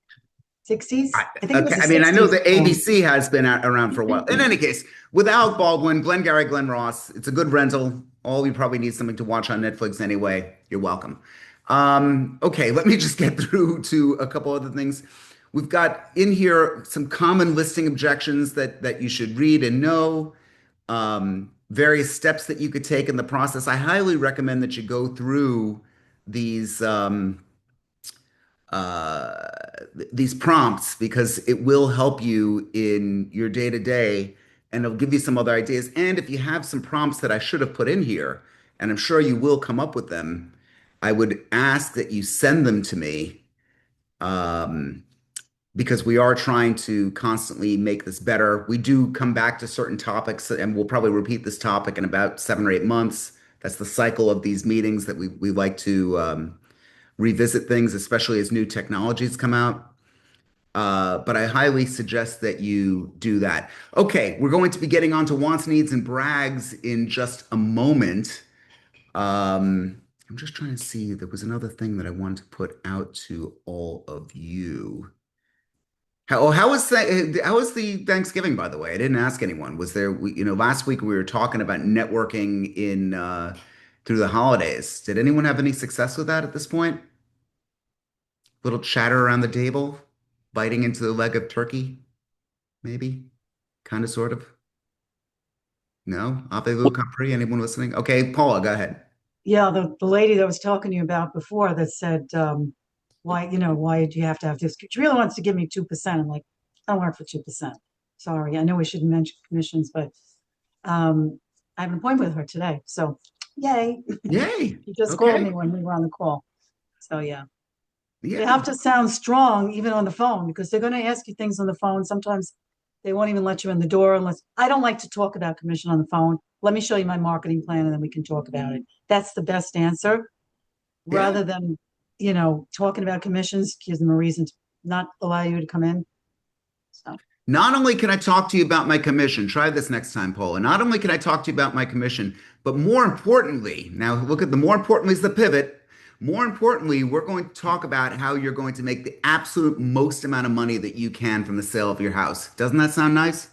60s. I think it was Okay, a I mean, I know 60s the film. ABC has been around for a while. In any case, without Baldwin, Glengarry Glen Ross, it's a good rental. All you probably need something to watch on Netflix anyway. You're welcome. Okay, let me just get through to a couple other things. We've got in here some common listing objections that you should read and know. Various steps that you could take in the process. I highly recommend that you go through these. Uh, these prompts because it will help you in your day to day and it'll give you some other ideas. And if you have some prompts that I should have put in here, and I'm sure you will come up with them, I would ask that you send them to me um, because we are trying to constantly make this better. We do come back to certain topics, and we'll probably repeat this topic in about 7 or 8 months. That's the cycle of these meetings that we like to revisit things, especially as new technologies come out. But I highly suggest that you do that. Okay, we're going to be getting on to wants, needs, and brags in just a moment. I'm just trying to see. There was another thing that I wanted to put out to all of you. How was the Thanksgiving, by the way? I didn't ask anyone. Was there, last week we were talking about networking in through the holidays. Did anyone have any success with that at this point? Little chatter around the table, biting into the leg of turkey, maybe, kind of, sort of. No, Ave Capri. Anyone listening? Okay, Paula, go ahead. Yeah, the lady that was talking to you about before that said, why do you have to have this? She really wants to give me 2%. I'm like, I don't work for 2%. Sorry. I know we shouldn't mention commissions, but I have an appointment with her today. So yay. Yay. She just called Okay. me when we were on the call. So yeah. You Yeah. have to sound strong even on the phone because they're going to ask you things on the phone. Sometimes they won't even let you in the door unless I don't like to talk about commission on the phone. Let me show you my marketing plan and then we can talk about it. That's the best answer Yeah. rather than, talking about commissions, gives them a reason to not allow you to come in. So Not only can I talk to you about my commission, try this next time, Paula. Not only can I talk to you about my commission, but more importantly, now look at the more importantly is the pivot. More importantly, we're going to talk about how you're going to make the absolute most amount of money that you can from the sale of your house. Doesn't that sound nice?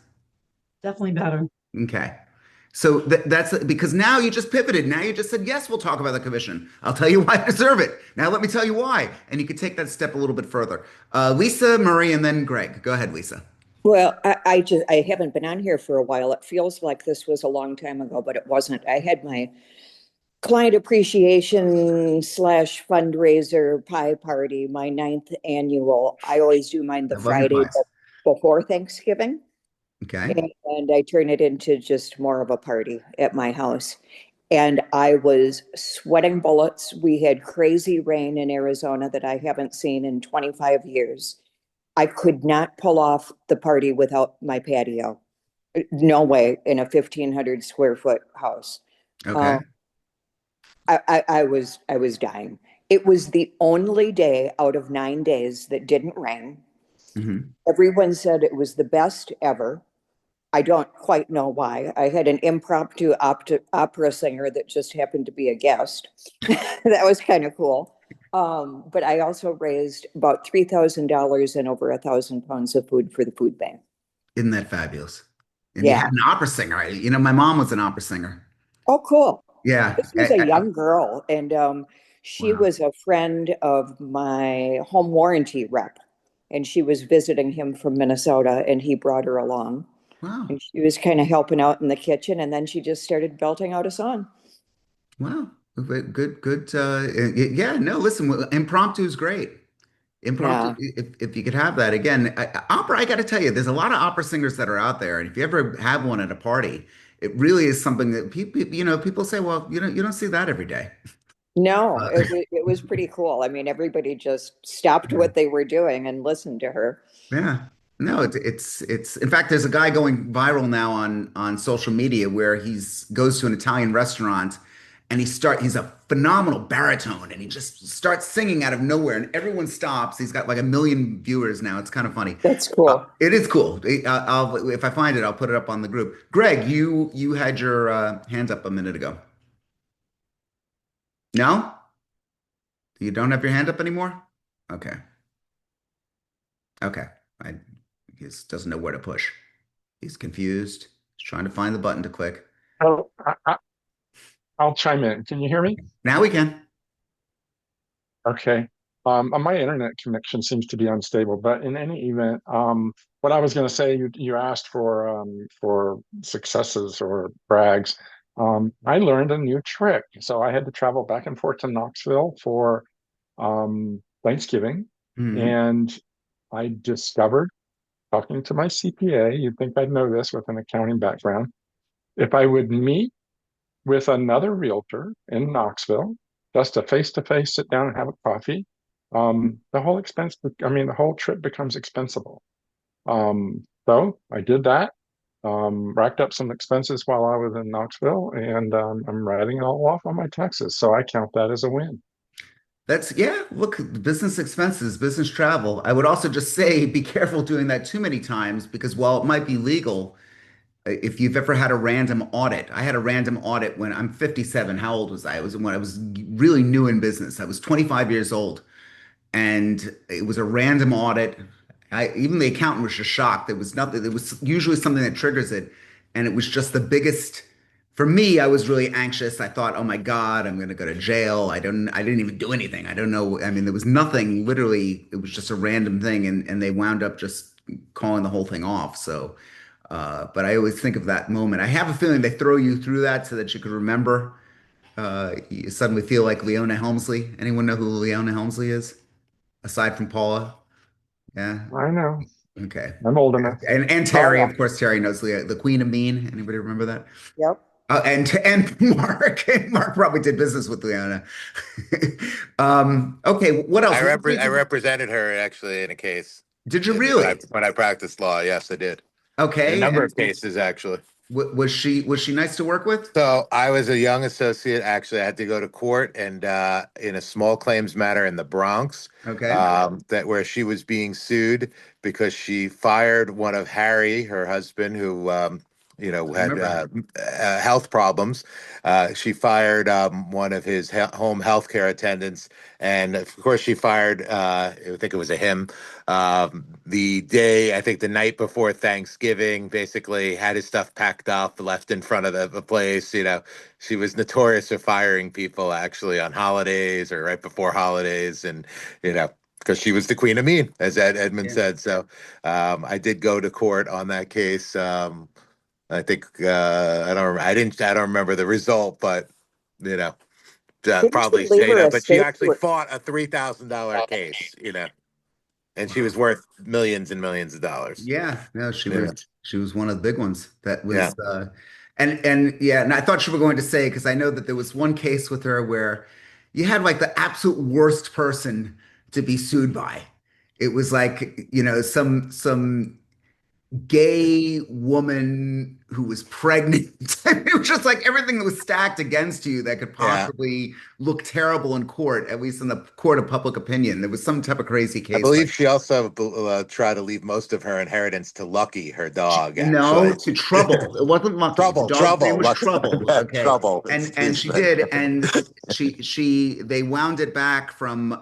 definitely better. Okay. So that's because now you just pivoted. Now you just said, yes, we'll talk about the commission. I'll tell you why I deserve it. Now let me tell you why. And you can take that step a little bit further. Lisa, Marie, and then Greg. Go ahead, Lisa. Well, I haven't been on here for a while. It feels like this was a long time ago, but it wasn't. I had my client appreciation slash fundraiser pie party, my ninth annual. I always do mine the I love your Friday pies. before Thanksgiving. Okay. And I turn it into just more of a party at my house. And I was sweating bullets. We had crazy rain in Arizona that I haven't seen in 25 years. I could not pull off the party without my patio. No way in a 1,500 square foot house. Okay. I was dying. It was the only day out of 9 days that didn't rain. Hmm. Everyone said it was the best ever. I don't quite know why. I had an impromptu opera singer that just happened to be a guest. That was kind of cool. But I also raised about $3,000 and over 1,000 pounds of food for the food bank. Isn't that fabulous? And you had Yeah. an opera singer. My mom was an opera singer. Oh, cool. Yeah. This was a young girl, and she Wow. was a friend of my home warranty rep, and she was visiting him from Minnesota, and he brought her along, Wow. and she was kind of helping out in the kitchen, and then she just started belting out a song. Wow. Good, good. Yeah, no, listen, impromptu is great. Impromptu, Yeah. if you could have that again, opera, I got to tell you, there's a lot of opera singers that are out there. And if you ever have one at a party, it really is something that people, people say, well, you don't see that every day. No, Uh, it was pretty cool. I mean, everybody just stopped yeah. what they were doing and listened to her. Yeah. No, it's in fact there's a guy going viral now on social media where he's goes to an Italian restaurant and he's a phenomenal baritone and he just starts singing out of nowhere and everyone stops. He's got like 1 million viewers now. It's kind of funny. That's cool. It is cool. I'll if I find it, I'll put it up on the group. Greg, you had your hands up a minute ago. No? You don't have your hand up anymore? Okay. Okay. I he just doesn't know where to push. He's confused. He's trying to find the button to click. Oh, I'll chime in. Can you hear me? Now we can. Okay. My internet connection seems to be unstable, but in any event, what I was going to say, you asked for successes or brags. I learned a new trick. So I had to travel back and forth to Knoxville for Thanksgiving, Hmm. and I discovered, talking to my CPA, you'd think I'd know this with an accounting background, if I would meet with another realtor in Knoxville, just a face-to-face sit down and have a coffee, the whole expense, I mean, the whole trip becomes expensible. So I did that, racked up some expenses while I was in Knoxville, and I'm writing it all off on my taxes. So I count that as a win. That's yeah. Look, business expenses, business travel. I would also just say be careful doing that too many times because while it might be legal, if you've ever had a random audit, I had a random audit when I'm 57. How old was I? It was when I was really new in business. I was 25 years old. And it was a random audit. Even the accountant was just shocked. There was nothing. There was usually something that triggers it, and it was just the biggest. For me, I was really anxious. I thought, "Oh my God, I'm going to go to jail." I didn't even do anything. I don't know. I mean, there was nothing. Literally, it was just a random thing, and they wound up just calling the whole thing off. So, but I always think of that moment. I have a feeling they throw you through that so that you could remember. You suddenly feel like Leona Helmsley. Anyone know who Leona Helmsley is? Aside from Paula? Yeah. I know. Okay. I'm old enough. And Oh, Terry, yeah. of course, Terry knows the Queen of Mean. Anybody remember that? Yep. And Mark. Mark probably did business with Leona. Okay, what else? I represented her actually in a case Did you when really? I practiced law. Yes, I did. In a Okay. number And of cases, actually. was she nice to work with? So I was a young associate. Actually, I had to go to court and in a small claims matter in the Bronx, Okay. that where she was being sued because she fired one of Harry, her husband, who I had remember. health problems. She fired one of his home healthcare attendants, and of course, she fired. I think it was a him. The day, I think the night before Thanksgiving, basically had his stuff packed up, left in front of the place. She was notorious for firing people actually on holidays or right before holidays, and because she was the queen of mean, as Edmund Yeah. said. So I did go to court on that case. I think I don't remember the result, but you know, Didn't she probably leave say her that. But she estate actually to fought a $3,000 case, and she was Wow. worth millions and millions of dollars. Yeah, no, she Yeah, was one of the big ones that yeah, was and yeah, and I thought you were going to say because I know that there was one case with her where you had like the absolute worst person to be sued by. It was like, some gay woman who was pregnant. It was just like everything that was stacked against you that could yeah. possibly look terrible in court, at least in the court of public opinion. There was some type of crazy I case like believe she also tried to leave most of her inheritance to Lucky, her dog, no, actually. to Trouble. It wasn't Lucky. The dog's name was Lucky, Trouble. Okay. Trouble. And Excuse she me. did, and they wound it back from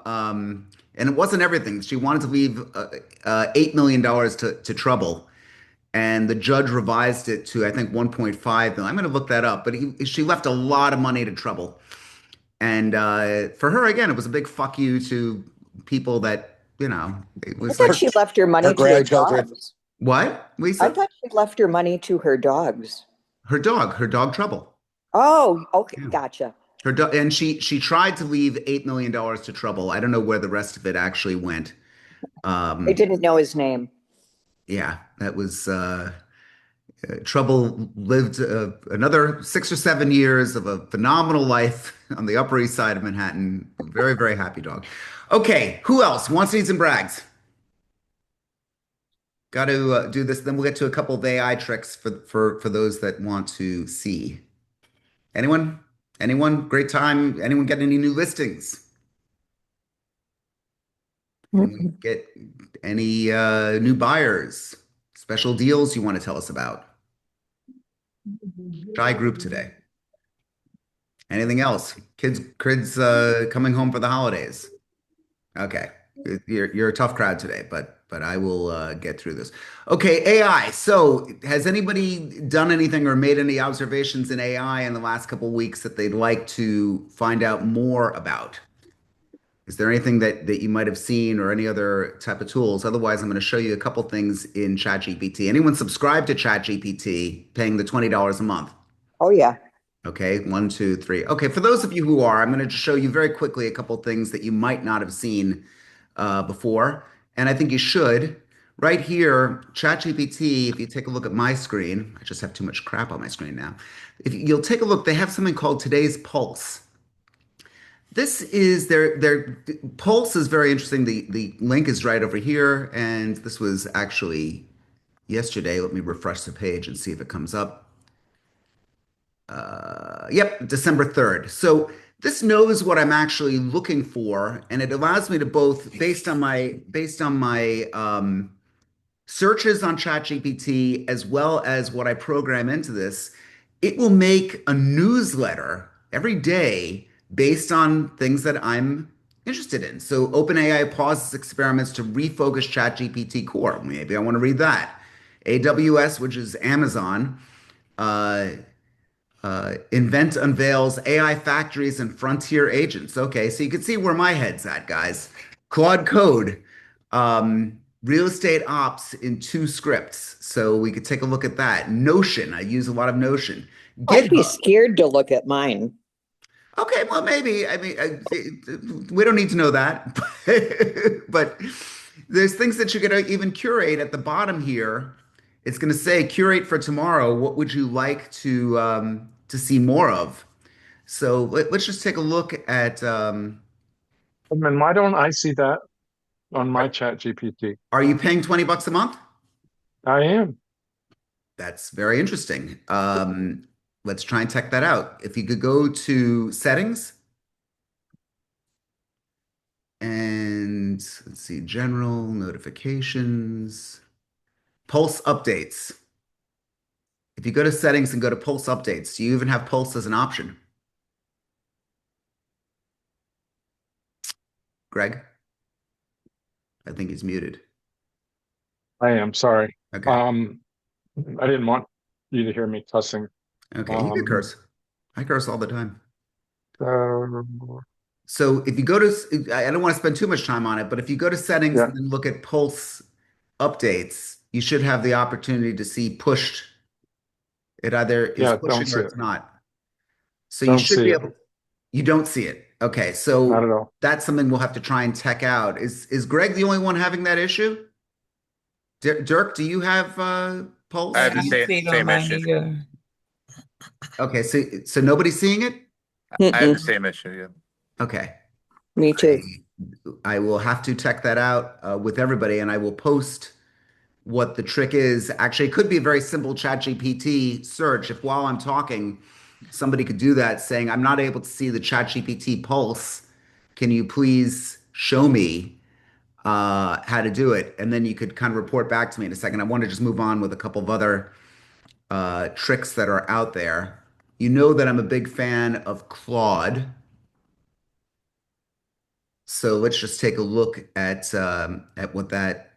and it wasn't everything. She wanted to leave $8 million to Trouble. And the judge revised it to I think 1.5 million. I'm going to look that up, but she left a lot of money to Trouble. And for her again, it was a big fuck you to people that, it I was thought like she left her Her money to her grandchildren. dogs. what, I Lisa? thought she left her money to her dogs. Her dog Trouble. Oh, okay, Yeah. gotcha. And she tried to leave $8 million to Trouble. I don't know where the rest of it actually went. I didn't know his name. Yeah, that was Trouble lived another 6 or 7 years of a phenomenal life on the Upper East Side of Manhattan. Very, very happy dog. Okay, who else wants needs and brags? Got to do this. Then we'll get to a couple of AI tricks for those that want to see. Anyone? Anyone? Great time. Anyone get any new listings? Anyone get any new buyers? Special deals you want to tell us about? Shy group today. Anything else? Kids coming home for the holidays. Okay. You're a tough crowd today, but I will get through this. Okay, AI. So, has anybody done anything or made any observations in AI in the last couple of weeks that they'd like to find out more about? Is there anything that you might have seen or any other type of tools? Otherwise, I'm going to show you a couple things in ChatGPT. Anyone subscribe to ChatGPT paying the $20 a month? Oh, yeah. Okay, 1, 2, 3. Okay, for those of you who are, I'm going to just show you very quickly a couple things that you might not have seen before, and I think you should. Right here, ChatGPT, if you take a look at my screen, I just have too much crap on my screen now. If you'll take a look, they have something called Today's Pulse. This is their Pulse is very interesting. The link is right over here, and this was actually yesterday. Let me refresh the page and see if it comes up. Yep, December 3rd. So this knows what I'm actually looking for, and it allows me to both, based on my searches on ChatGPT, as well as what I program into this, it will make a newsletter every day based on things that I'm interested in. So OpenAI pauses experiments to refocus ChatGPT core. Maybe I want to read that. AWS, which is Amazon, uh, Invent unveils AI factories and frontier agents. Okay, so you can see where my head's at, guys. Claude Code, real estate ops in 2 scripts. So we could take a look at that. Notion, I use a lot of Notion. I'd be GitHub. scared to look at mine. Okay, well, maybe. I mean, we don't need to know that. But there's things that you're going to even curate at the bottom here. It's going to say curate for tomorrow. What would you like to see more of? So let's just take a look at. And why don't I see that on my chat GPT? Are you paying $20 a month? I am. That's very interesting. Let's try and check that out. If you could go to settings and let's see, general notifications, pulse updates. If you go to settings and go to pulse updates, do you even have pulse as an option? Greg? I think he's muted. I am sorry. Okay. I didn't want you to hear me cussing. Okay, you can curse. I curse all the time. Uh, So if you go to, I don't want to spend too much time on it, but if you go to settings yeah, and then look at pulse updates, you should have the opportunity to see pushed. It either is yeah, don't pushing or see it. it's not. So you Don't should see be it. able, you don't see it. Okay, Not so at all. that's something we'll have to try and tech out. Is Greg the only one having that issue? Dirk, do you have pulse? I have the I same see it on same mine issue. either. Okay, so nobody's seeing it? I have the Mm-mm. same issue. Yeah. Okay. Me too. I will have to tech that out with everybody, and I will post what the trick is. Actually, it could be a very simple ChatGPT search. If while I'm talking, somebody could do that, saying, "I'm not able to see the ChatGPT pulse. Can you please show me how to do it?" And then you could kind of report back to me in a second. I want to just move on with a couple of other tricks that are out there. You know that I'm a big fan of Claude. So let's just take a look at what that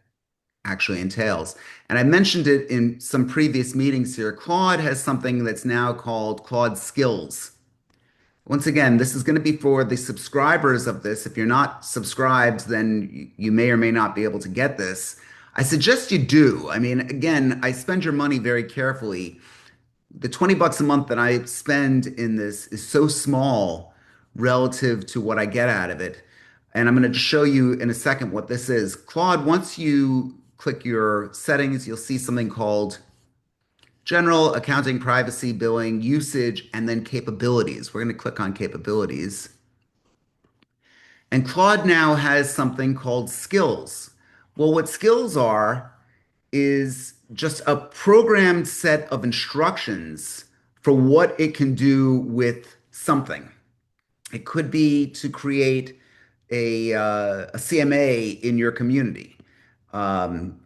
actually entails. And I mentioned it in some previous meetings here. Claude has something that's now called Claude Skills. Once again, this is going to be for the subscribers of this. If you're not subscribed, then you may or may not be able to get this. I suggest you do. I mean, again, I spend your money very carefully. The $20 a month that I spend in this is so small relative to what I get out of it. And I'm going to show you in a second what this is. Claude, once you click your settings, you'll see something called General, Accounting, Privacy, Billing, Usage, and then Capabilities. We're going to click on Capabilities. And Claude now has something called Skills. Well, what skills are is just a programmed set of instructions for what it can do with something. It could be to create a CMA in your community. Um,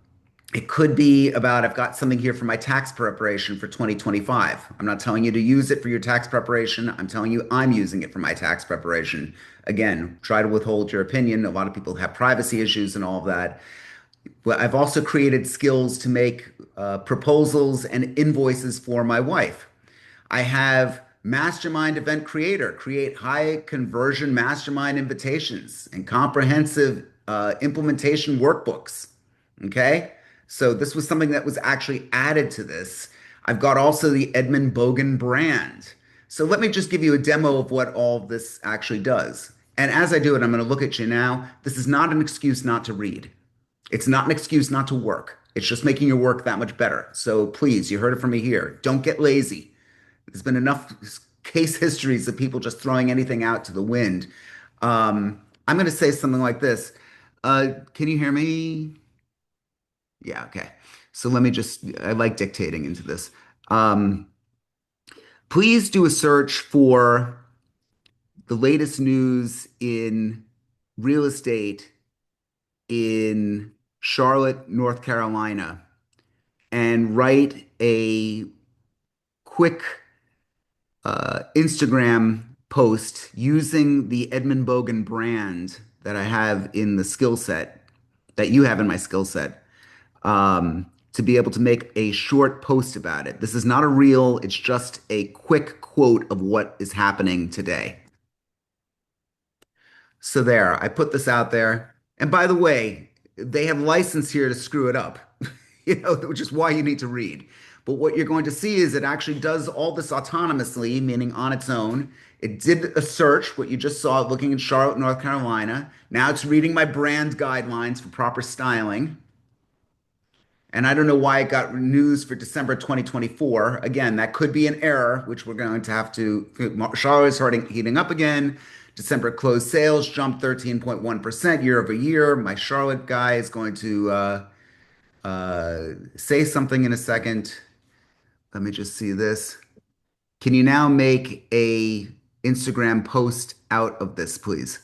it could be about, I've got something here for my tax preparation for 2025. I'm not telling you to use it for your tax preparation. I'm telling you I'm using it for my tax preparation. Again, try to withhold your opinion. A lot of people have privacy issues and all of that. But I've also created skills to make proposals and invoices for my wife. I have Mastermind Event Creator, create high conversion mastermind invitations and comprehensive implementation workbooks. Okay. So this was something that was actually added to this. I've got also the Edmund Bogen brand. So let me just give you a demo of what all of this actually does. And as I do it, I'm going to look at you now. This is not an excuse not to read. It's not an excuse not to work. It's just making your work that much better. So please, you heard it from me here. Don't get lazy. There's been enough case histories of people just throwing anything out to the wind. I'm going to say something like this. Can you hear me? Yeah, okay. So let me just, I like dictating into this. Please do a search for the latest news in real estate in Charlotte, North Carolina, and write a quick Instagram post using the Edmund Bogen brand that I have in the skill set, that you have in my skill set, to be able to make a short post about it. This is not a reel, it's just a quick quote of what is happening today. So there, I put this out there. And by the way, they have license here to screw it up, which is why you need to read. But what you're going to see is it actually does all this autonomously, meaning on its own. It did a search, what you just saw, looking in Charlotte, North Carolina. Now it's reading my brand guidelines for proper styling. And I don't know why it got news for December 2024. Again, that could be an error, which we're going to have to. Charlotte is heating up again. December closed sales jumped 13.1% year over year. My Charlotte guy is going to say something in a second. Let me just see this. Can you now make a Instagram post out of this, please?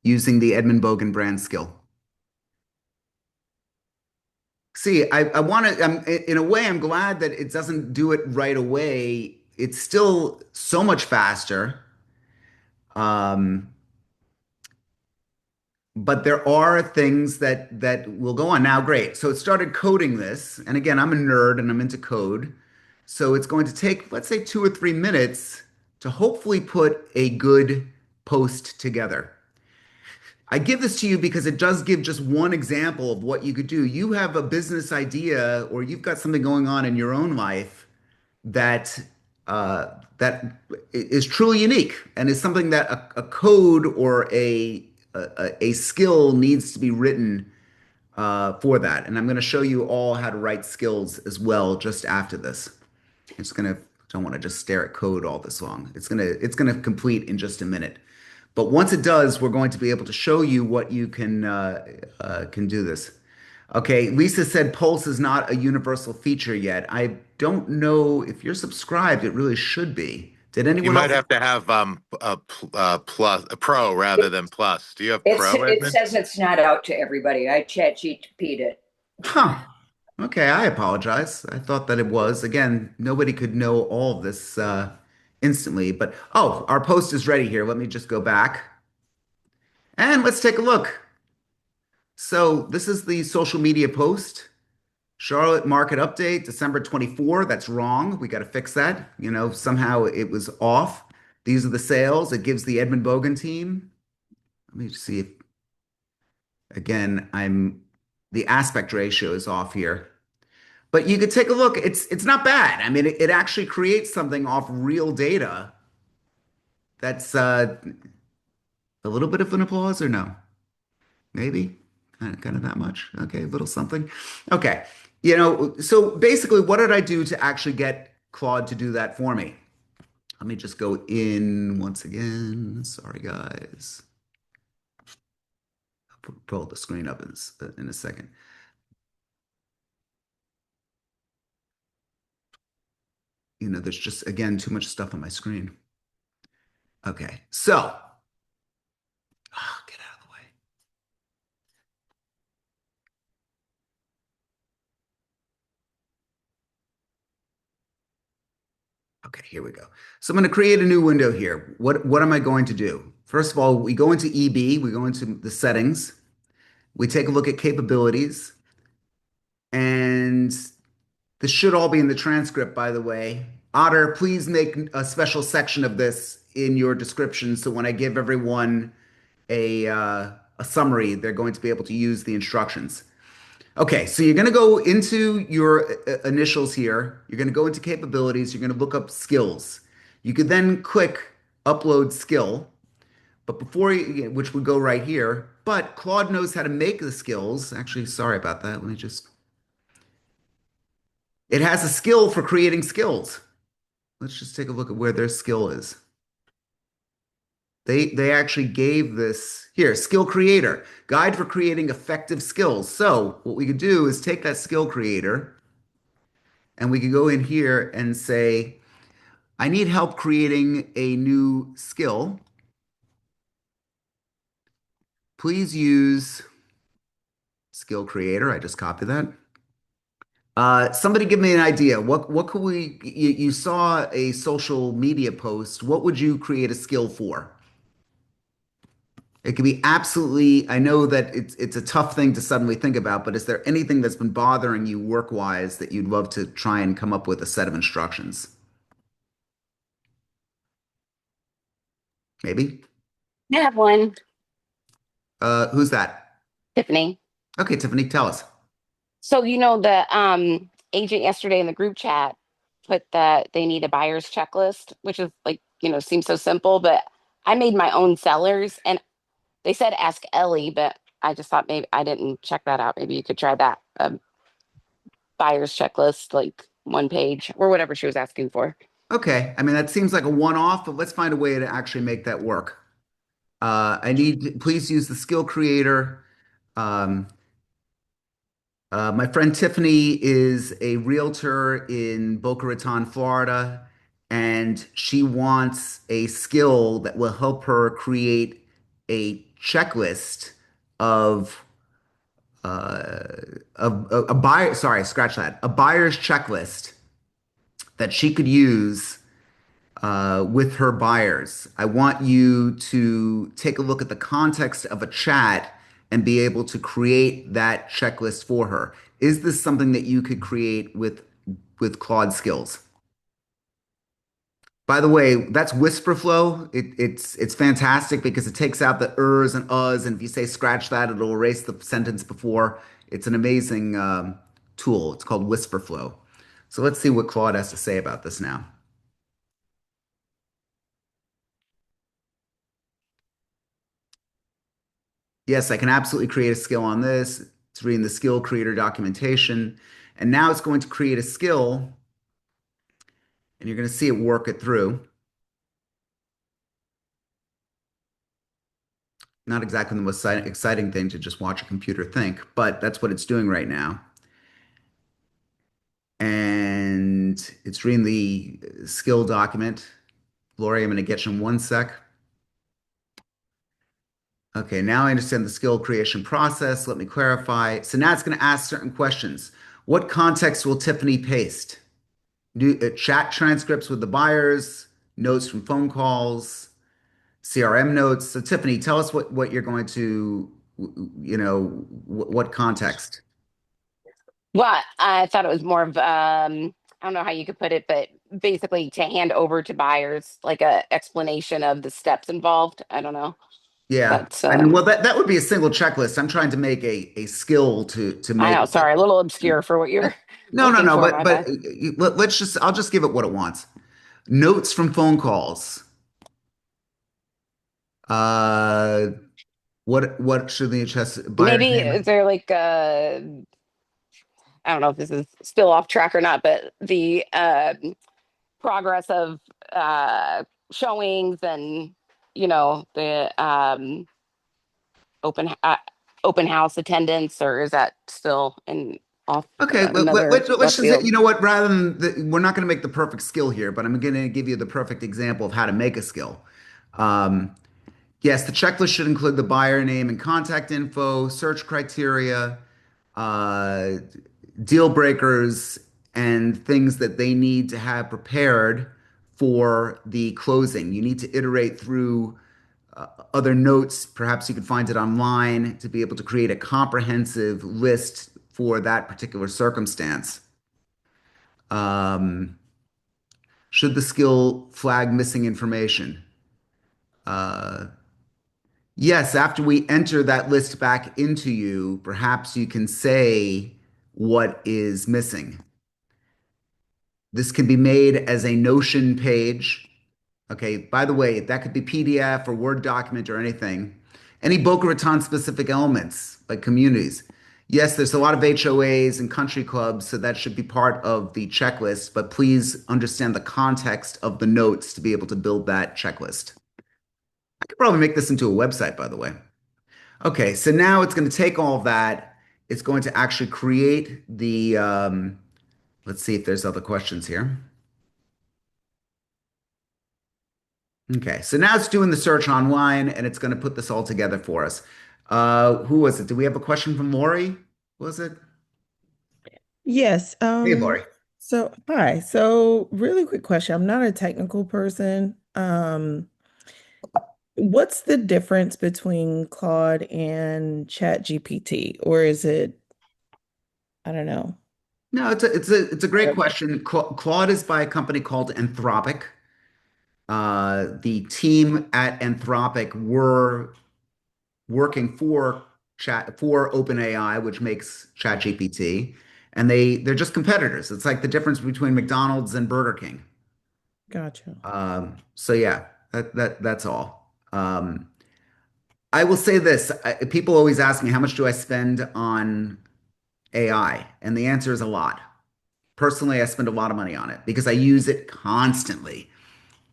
Using the Edmund Bogen brand skill. See, I want to, in a way, I'm glad that it doesn't do it right away. It's still so much faster. But there are things that will go on. Now, great. So it started coding this. And again, I'm a nerd and I'm into code. So it's going to take, let's say, 2 or 3 minutes to hopefully put a good post together. I give this to you because it does give just one example of what you could do. You have a business idea or you've got something going on in your own life that that is truly unique and is something that a code or a skill needs to be written for that. And I'm going to show you all how to write skills as well just after this. I'm just going to don't want to just stare at code all this long. It's gonna complete in just a minute. But once it does, we're going to be able to show you what you can do this. Okay, Lisa said Pulse is not a universal feature yet. I don't know if you're subscribed, it really should be. Did You anyone might else? have to have a pro rather than plus. Do you have pro, It Edmund? says it's not out to everybody. I chat GPT'd it. Huh. Okay, I apologize. I thought that it was. Again, nobody could know all of this instantly. But oh, our post is ready here. Let me just go back and let's take a look. So this is the social media post. Charlotte market update, December 24. That's wrong. We got to fix that. Somehow it was off. These are the sales. It gives the Edmund Bogen team. Let me see if, again, the aspect ratio is off here. But you could take a look. It's not bad. I mean, it actually creates something off real data that's a little bit of an applause or no? Maybe kind of that much. Okay, a little something. Okay. So basically, what did I do to actually get Claude to do that for me? Let me just go in once again. Sorry, guys. I'll pull the screen up in a second. There's just, again, too much stuff on my screen. Okay, so, get out of the way. Okay, here we go. So I'm going to create a new window here. What am I going to do? First of all, we go into EB, we go into the settings, we take a look at capabilities, and this should all be in the transcript, by the way. Otter, please make a special section of this in your description so when I give everyone a summary, they're going to be able to use the instructions. Okay, so you're going to go into your initials here. You're going to go into capabilities. You're going to look up skills. You could then click upload skill, but which would go right here. But Claude knows how to make the skills. Actually, sorry about that. It has a skill for creating skills. Let's just take a look at where their skill is. They actually gave this here, skill creator, guide for creating effective skills. So what we could do is take that skill creator and we could go in here and say, I need help creating a new skill. Please use skill creator. I just copied that. Somebody give me an idea. What could you saw a social media post. What would you create a skill for? It could be absolutely, I know that it's a tough thing to suddenly think about, but is there anything that's been bothering you work-wise that you'd love to try and come up with a set of instructions? Maybe? I have one. Who's that? Tiffany. Okay, Tiffany, tell us. So, the agent yesterday in the group chat put that they need a buyer's checklist, which is like, seems so simple, but I made my own sellers and they said ask Ellie, but I just thought maybe I didn't check that out. Maybe you could try that. Buyer's checklist, like one page or whatever she was asking for. Okay, I mean, that seems like a one-off, but let's find a way to actually make that work. Please use the skill creator. Um, my friend Tiffany is a realtor in Boca Raton, Florida, and she wants a skill that will help her create a checklist of a buyer. Sorry, scratch that. A buyer's checklist that she could use with her buyers. I want you to take a look at the context of a chat and be able to create that checklist for her. Is this something that you could create with Claude Skills? By the way, that's whisper flow. It's fantastic because it takes out the ers and uhs, and if you say scratch that, it'll erase the sentence before. It's an amazing tool. It's called whisper flow. So let's see what Claude has to say about this now. Yes, I can absolutely create a skill on this. It's reading the skill creator documentation. And now it's going to create a skill, and you're going to see it work it through. Not exactly the most exciting thing to just watch a computer think, but that's what it's doing right now. And it's reading the skill document. Lori, I'm going to get you in one sec. Okay, now I understand the skill creation process. Let me clarify. So now it's going to ask certain questions. What context will Tiffany paste? New chat transcripts with the buyers, notes from phone calls, CRM notes. So Tiffany, tell us what you're going to, what context. Well, I thought it was more of I don't know how you could put it, but basically to hand over to buyers, like a explanation of the steps involved. I don't know. Yeah. That's I mean, well, that would be a single checklist. I'm trying to make a skill to I make. know, sorry, a little obscure for what you're No, no, looking no. for, my But bad. let's just. I'll just give it what it wants. Notes from phone calls. Uh, what should the HS buyer's Maybe is name? there like I don't know if this is still off track or not, but the progress of showings and the open open house attendance, or is that still in off Okay, another let's left just say, field? you know what? Rather than we're not going to make the perfect skill here, but I'm going to give you the perfect example of how to make a skill. Um, yes, the checklist should include the buyer name and contact info, search criteria, uh, deal breakers, and things that they need to have prepared for the closing. You need to iterate through other notes. Perhaps you could find it online to be able to create a comprehensive list for that particular circumstance. Um, should the skill flag missing information? Uh, yes, after we enter that list back into you, perhaps you can say what is missing. This can be made as a Notion page. Okay, by the way, that could be PDF or Word document or anything. Any Boca Raton specific elements, like communities. Yes, there's a lot of HOAs and country clubs, so that should be part of the checklist, but please understand the context of the notes to be able to build that checklist. I could probably make this into a website, by the way. Okay, so now it's going to take all of that. It's going to actually create the, let's see if there's other questions here. Okay, so now it's doing the search online and it's going to put this all together for us. Who was it? Do we have a question from Lori? Was it? Yes. Hey, Lori. So hi. So really quick question. I'm not a technical person. What's the difference between Claude and ChatGPT? Or is it, I don't know. No, it's a great question. Claude is by a company called Anthropic. The team at Anthropic were working for OpenAI, which makes ChatGPT, and they're just competitors. It's like the difference between McDonald's and Burger King. Gotcha. So yeah, that's all. I will say this: people always ask me how much do I spend on AI, and the answer is a lot. Personally, I spend a lot of money on it because I use it constantly.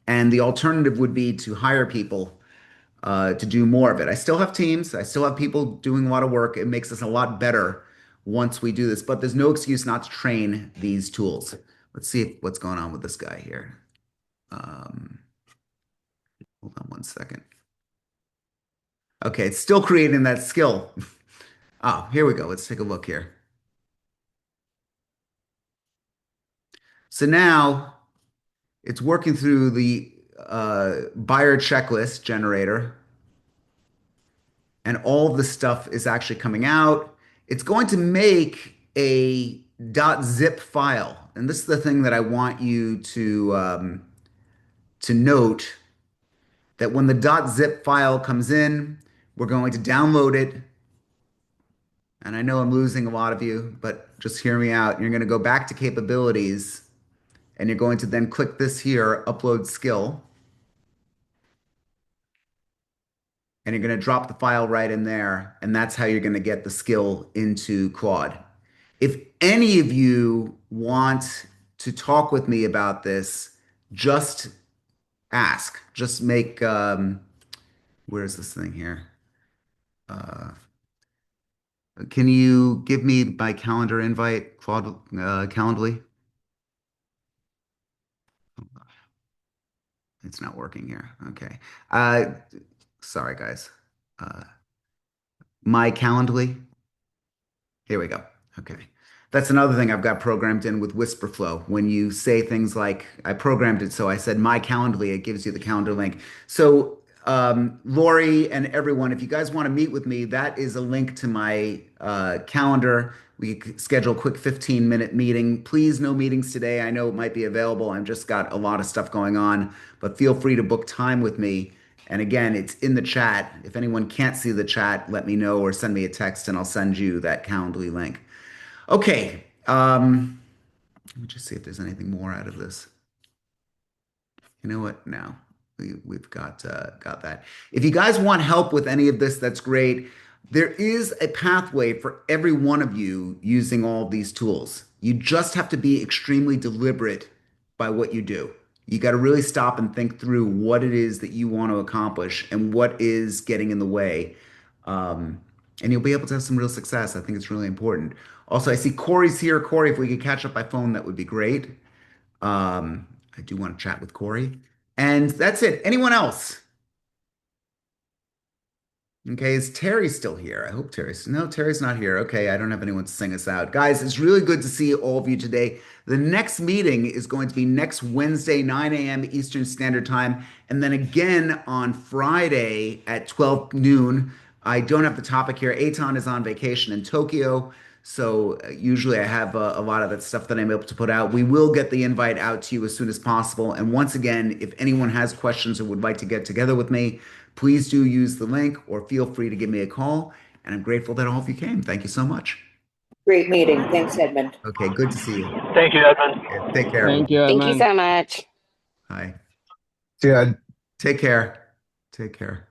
And the alternative would be to hire people to do more of it. I still have teams. I still have people doing a lot of work. It makes us a lot better once we do this, but there's no excuse not to train these tools. Let's see what's going on with this guy here. Um, hold on one second. Okay, it's still creating that skill. Oh, here we go. Let's take a look here. So now it's working through the buyer checklist generator, and all of the stuff is actually coming out. It's going to make a .zip file, and this is the thing that I want you to note that when the .zip file comes in, we're going to download it. And I know I'm losing a lot of you, but just hear me out. You're going to go back to capabilities, and you're going to then click this here, upload skill. And you're going to drop the file right in there. And that's how you're going to get the skill into Claude. If any of you want to talk with me about this, just ask. Just make, where's this thing here? Uh, can you give me my calendar invite, Claude, Calendly? It's not working here. Okay. Sorry, guys. Uh, my Calendly. Here we go. Okay. That's another thing I've got programmed in with Whisper Flow. When you say things like, I programmed it so I said my Calendly, it gives you the calendar link. So, Lori and everyone, if you guys want to meet with me, that is a link to my calendar. We could schedule a quick 15-minute meeting. Please, no meetings today. I know it might be available. I've just got a lot of stuff going on, but feel free to book time with me And again, it's in the chat. If anyone can't see the chat, let me know or send me a text and I'll send you that Calendly link. Okay. Let me just see if there's anything more out of this. You know what? No, we've got that. If you guys want help with any of this, that's great. There is a pathway for every one of you using all of these tools. You just have to be extremely deliberate by what you do. You got to really stop and think through what it is that you want to accomplish and what is getting in the way. And you'll be able to have some real success. I think it's really important. Also, I see Corey's here. Corey, if we could catch up by phone, that would be great. I do want to chat with Corey. And that's it. Anyone else? Okay, is Terry still here? I hope Terry's not here. Okay, I don't have anyone to sing us out. Guys, it's really good to see all of you today. The next meeting is going to be next Wednesday, 9 a.m. Eastern Standard Time, and then again on Friday at 12 noon. I don't have the topic here. Eitan is on vacation in Tokyo, so usually I have a lot of that stuff that I'm able to put out. We will get the invite out to you as soon as possible. And once again, if anyone has questions or would like to get together with me, please do use the link or feel free to give me a call. And I'm grateful that all of you came. Thank you so much. Great meeting. Thanks, Edmund. Okay, good to see you. Thank you, Edmund. Yeah, take care. Thank you, Thank you Edmund. so much. Hi. Yeah. Take care. Take care.